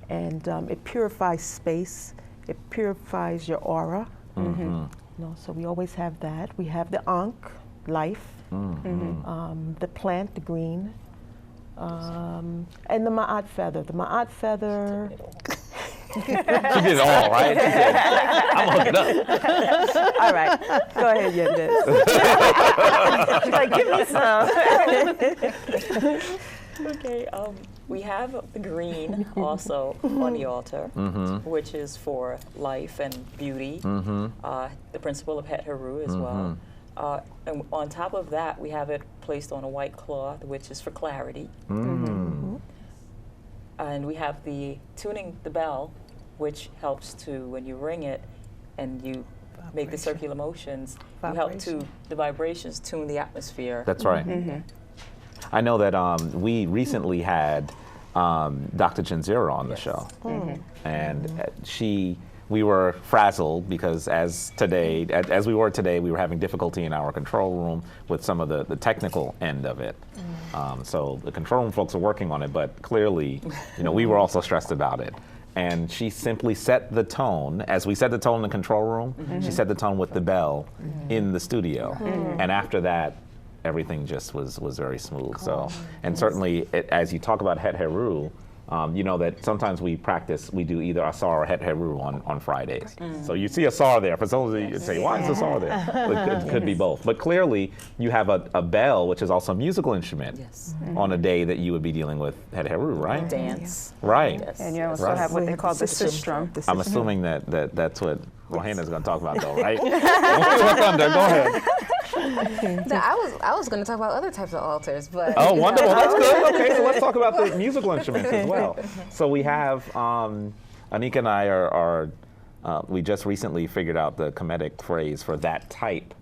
and it purifies space. It purifies your aura. So we always have that. We have the ankh, life, the plant, the green, and the ma'at feather. The ma'at feather. She did it all, right? She said, I'm gonna hook it up. All right, go ahead, Yendis. She's like, give me some. Okay, we have the green also on the altar, which is for life and beauty, the principle of Het Heru as well. And on top of that, we have it placed on a white cloth, which is for clarity. And we have the tuning the bell, which helps to, when you ring it and you make the circular motions, you help to, the vibrations tune the atmosphere. That's right. I know that we recently had Dr. Janzira on the show. And we were frazzled because as we were today, we were having difficulty in our control room with some of the technical end of it. So the control room folks are working on it, but clearly, we were also stressed about it. And she simply set the tone, as we set the tone in the control room, she set the tone with the bell in the studio. And after that, everything just was very smooth. So, and certainly, as you talk about Het Heru, you know that sometimes we do either Asar or Het Heru on Fridays. So you see Asar there. For some of you say, why is Asar there? It could be both. But clearly, you have a bell, which is also a musical instrument, on a day that you would be dealing with Het Heru, right? Dance. Right. Yes. And you also have what they call the sistrum. I'm assuming that's what Rohana's going to talk about, though, right? Don't steal her thunder. Go ahead. No, I was going to talk about other types of altars, but Oh, wonderful. That's good. Okay, so let's talk about the musical instruments as well. So we have, Anika and I we just recently figured out the Kemetic phrase for that type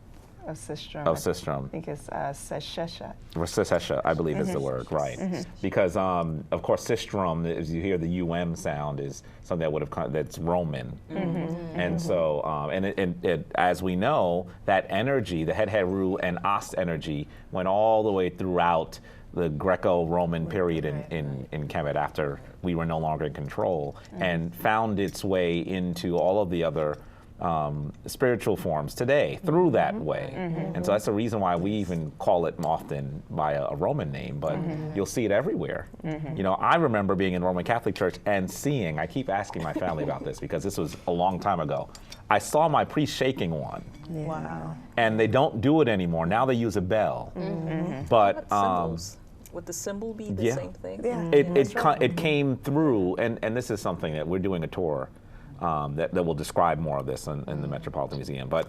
Of sistrum. of sistrum. I think it's seshesha. Sesesha, I believe is the word, right? Because, of course, sistrum, as you hear the UM sound, is something that would have that's Roman. And so, as we know, that energy, the Het Heru and Ast energy, went all the way throughout the Greco-Roman period in Kemet after we were no longer in control, and found its way into all of the other spiritual forms today through that way. And so that's the reason why we even call it often by a Roman name, but you'll see it everywhere. I remember being in Roman Catholic Church and seeing, I keep asking my family about this because this was a long time ago, I saw my priest shaking one. Wow. And they don't do it anymore. Now they use a bell. But Symbols. Would the symbol be the same thing? it came through, and this is something that we're doing a tour that will describe more of this in the Metropolitan Museum. But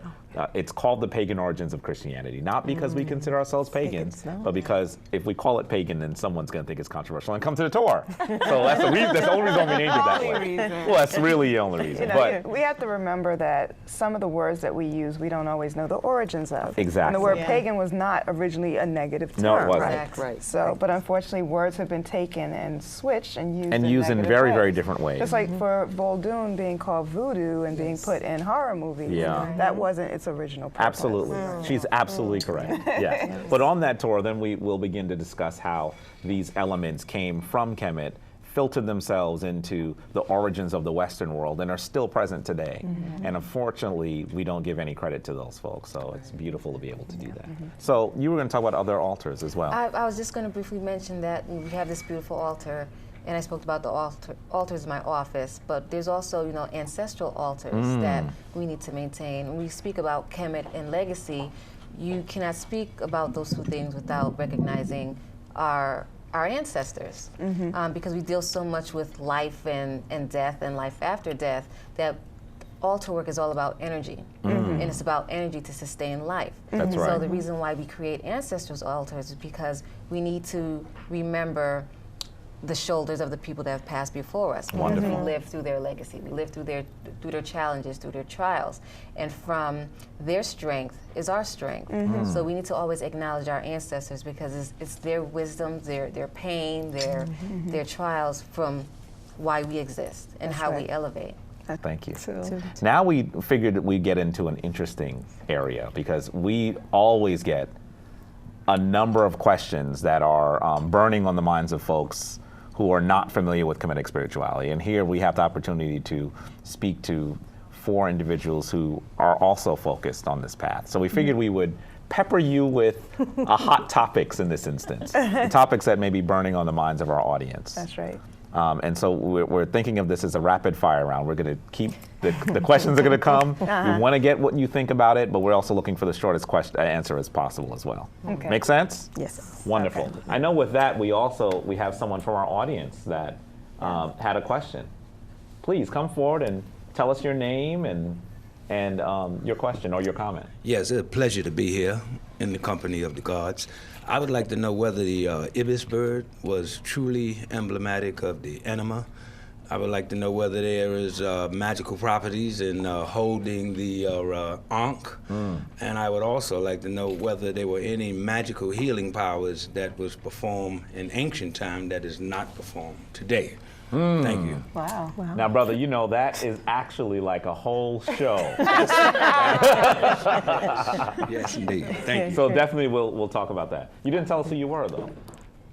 it's called The Pagan Origins of Christianity, not because we consider ourselves pagans, but because if we call it pagan, then someone's going to think it's controversial and come to the tour. So that's the only reason we named it that way. Well, that's really the only reason. But we have to remember that some of the words that we use, we don't always know the origins of. Exactly. And the word pagan was not originally a negative term. No, it wasn't. Right? Right. So, but unfortunately, words have been taken and switched and used in very, negative very ways. different ways. Just like for Voldoon being being called voodoo and being put in horror movies. Yeah. That wasn't its original purpose. Absolutely. She's absolutely correct. Yes. But on that tour, then we will begin to discuss how these elements came from Kemet, filtered themselves into the origins of the Western world, and are still present today. And unfortunately, we don't give any credit to those folks. So it's beautiful to be able to do that. So you were going to talk about other altars as well. I was just going to briefly mention that we have this beautiful altar, and I spoke about the altars in my office, but there's also, you know, ancestral altars that we need to maintain. When we speak about Kemet and legacy, you cannot speak about those two things without recognizing our ancestors, because we deal so much with life and death and life after death that altar work is all about energy, and it's about energy to sustain life. That's So right. the reason why we create ancestors' altars is because we need to remember the shoulders of the people that have passed before us. Because Wonderful. we live through their legacy. We live through their challenges, through their trials. And from their strength is our strength. So we need to always acknowledge our ancestors, because it's their wisdom, their pain, their trials from why we exist and how we elevate. Thank you. So, Now we figured that we'd get into an interesting area, because we always get a number of questions that are burning on the minds of folks who are not familiar with Kemetic spirituality. And here we have the opportunity to speak to 4 individuals who are also focused on this path. So we figured we would pepper you with hot topics in this instance, the topics that may be burning on the minds of our audience. that's right. And so we're thinking of this as a rapid fire round. We're going to keep the questions are going to come. We want to get what you think about it, but we're also looking for the shortest answer as possible as well. Okay. Make sense? Yes. Wonderful. Okay. I know with that we have someone from our audience that had a question. Please come forward and tell us your name and your question or your comment. Yes, it's a pleasure to be here in the company of the gods. I would like to know whether the ibis bird was truly emblematic of the enema. I would like to know whether there is magical properties in holding the ankh. And I would also like to know whether there were any magical healing powers that was performed in ancient time that is not performed today. Thank you. Wow. Now, brother, you know that is actually like a whole show. Yes, indeed. Thank you. So definitely we'll talk about that. You didn't tell us who you were, though.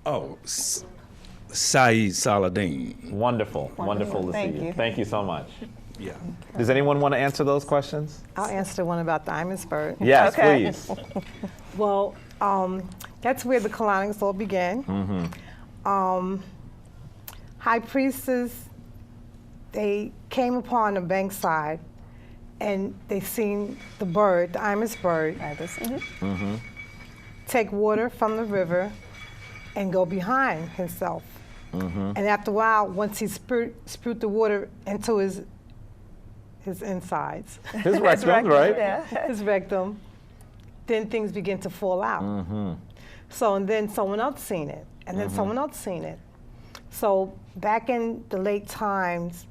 Oh, Saeed Saladin. Wonderful. Wonderful to Thank see you. you. Thank you so much. Yeah. Does anyone want to answer those questions? I'll answer the one about the Imusburg. Yes, Okay. please. Well, that's where the colonics all began. High priestess, they came upon the bankside and they seen the bird, the Imus bird, take water from the river and go behind himself. And after a while, once he spewed the water into his insides, His rectum, right? Yeah. his rectum, then things begin to fall out. So, and then someone else seen it, and then someone else seen it. So back in the late times,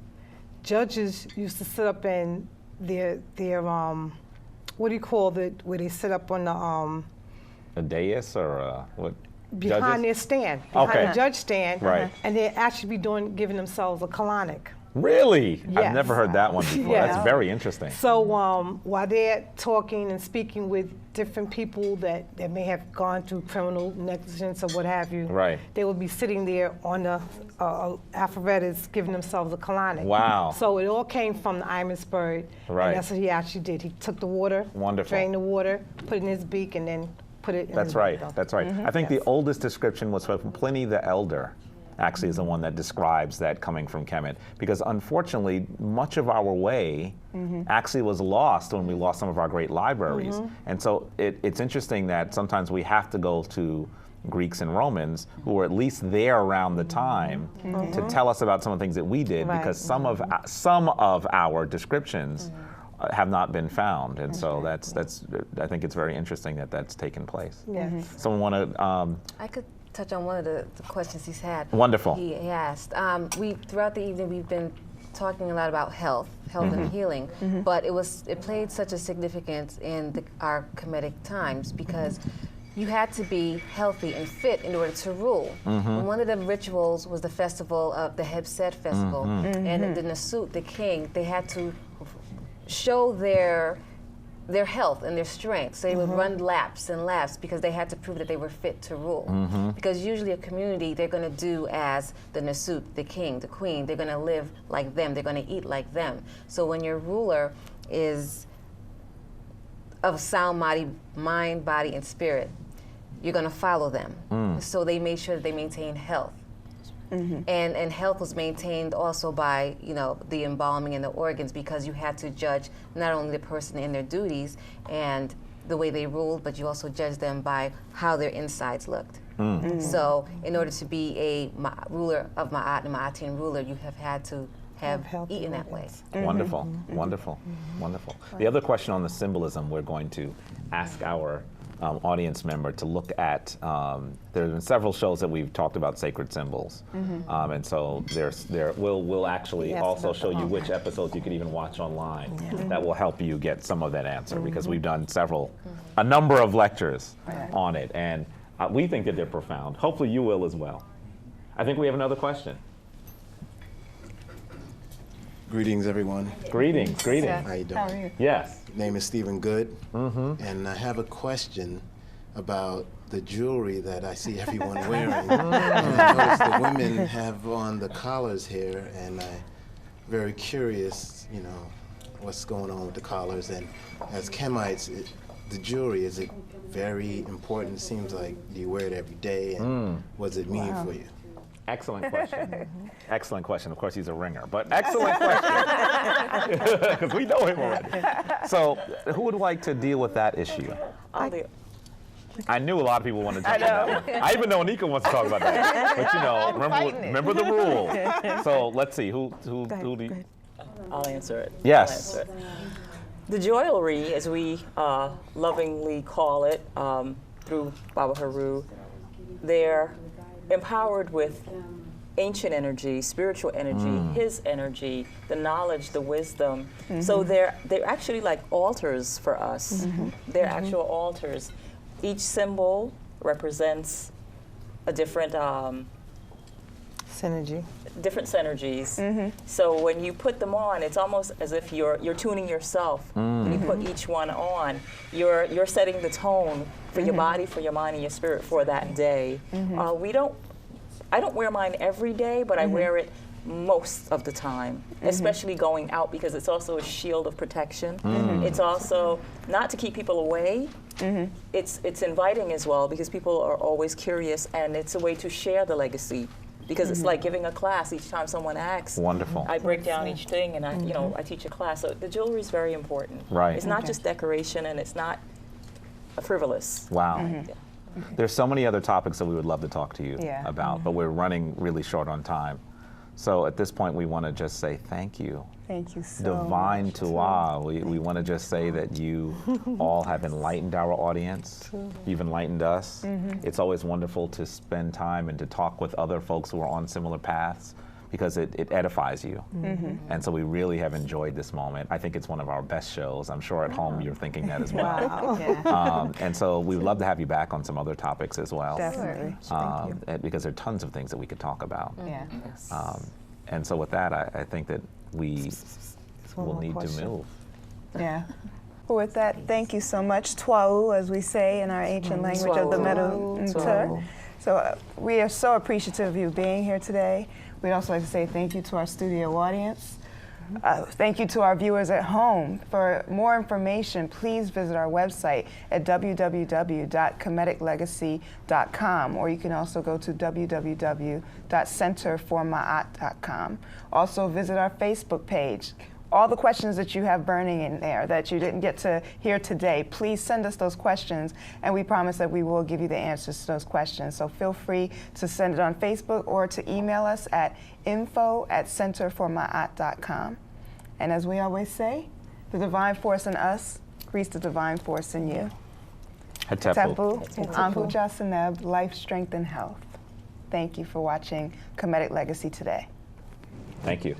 judges used to sit up in their what do you call it, where they sit up on the A dais or what? behind Judges? their stand, behind Okay. the judge stand, Right. and they actually be giving themselves a colonic. Really? I've Yes. never heard that one before. Yes. That's very interesting. So while they're talking and speaking with different people that may have gone through criminal negligence or what have you, Right. they would be sitting there on the alphabetics giving themselves a colonic. Wow. So it all came from the Imus bird, Right. and that's what he actually did. He took the water, Wonderful. drained the water, put it in his beak, and then put it in That's his right. mouth. That's right. I think the oldest description was from Pliny the Elder, actually is the one that describes that coming from Kemet. Because unfortunately, much of our way actually was lost when we lost some of our great libraries. And so it's interesting that sometimes we have to go to Greeks and Romans who were at least there around the time to tell us about some of the things that we did, Right. because some of our descriptions have not been found. And so that's I think it's very interesting that that's taken place. Yes. Someone want to I could touch on one of the questions he's had. Wonderful. He asked. Throughout the evening, we've been talking a lot about health and healing, but it played such a significance in our Kemetic times because you had to be healthy and fit in order to rule. And one of the rituals was the festival of the Hebset festival. And the Nasut, the king, they had to show their health and their strength. So they would run laps and laps because they had to prove that they were fit to rule. Because usually a community, they're going to do as the Nasut, the king, the queen. They're going to live like them. They're going to eat like them. So when your ruler is of sound mind, body, and spirit, you're going to follow them. So they made sure that they maintained health. And health was maintained also by, you know, the embalming and the organs, because you had to judge not only the person in their duties and the way they ruled, but you also judged them by how their insides looked. So in order to be a ruler of Ma'at and Ma'atin ruler, you have had to have eaten that way. Wonderful, wonderful, wonderful. The other question on the symbolism, we're going to ask our audience member to look at. There have been several shows that we've talked about sacred symbols, and so we'll actually also show you which episodes you can even watch online. That will help you get some of that answer, because we've done a number of lectures on it, and we think that they're profound. Hopefully you will as well. I think we have another question. Greetings, everyone. Greetings, greetings. How you doing? How are you? Yes. Name is Stephen Good, and I have a question about the jewelry that I see everyone wearing. And I noticed the women have on the collars here, and I'm very curious, you know, what's going on with the collars. And as Kemites, the jewelry, is it very important? It seems like, do you wear it every day, and what does it mean for you? Excellent question. Excellent question. Of course, he's a ringer, but excellent question. Because we know him already. So, who would like to deal with that issue? I knew a lot of people wanted to jump on that one. I even know Anika wants to talk about that. But you know, remember the rule. So let's see, who do you? I'll answer it. Yes. I'll answer it. The jewelry, as we lovingly call it, through Baba Haru, they're empowered with ancient energy, spiritual energy, his energy, the knowledge, the wisdom. So they're actually like altars for us. They're actual altars. Each symbol represents a different Synergy. different synergies. So when you put them on, it's almost as if you're tuning yourself. When you put each one on, you're setting the tone for your body, for your mind, and your spirit for that day. I don't wear mine every day, but I wear it most of the time, especially going out, because it's also a shield of protection. It's also not to keep people away. It's inviting as well, because people are always curious, and it's a way to share the legacy. Because it's like giving a class each time someone asks. Wonderful. I break down each thing, and I teach a class. So the jewelry is very important. Right. It's not just decoration, and it's not frivolous. Wow. There's so many other topics that we would love to talk to you about, but we're running really short on time. So at this point, we want to just say thank you. Thank you so Divine much. Tuwa. We want to just say that you all have enlightened our audience. You've enlightened us. It's always wonderful to spend time and to talk with other folks who are on similar paths, because it edifies you. And so we really have enjoyed this moment. I think it's one of our best shows. I'm sure at home you're thinking that as well. And so we would love to have you back on some other topics as well. Definitely. Because there are tons of things that we could talk about. Yeah. And so with that, I think that we will need to move. Yeah. Well, with that, thank you so much, Twa'u, as we say in our ancient language of the Medu Nter. So we are so appreciative of you being here today. We'd also like to say thank you to our studio audience. Thank you to our viewers at home. For more information, please visit our website at www.kemeticlegacy.com, or you can also go to www.centerforma'at.com. Also visit our Facebook page. All the questions that you have burning in there that you didn't get to hear today, please send us those questions, and we promise that we will give you the answers to those questions. So feel free to send it on Facebook or to email us at info@centerforma'at.com. And as we always say, the divine force in us greets the divine force in you. Hatepu. Anhu Jasaneb, life, strength, and health. Thank you for watching Kemetic Legacy today. Thank you.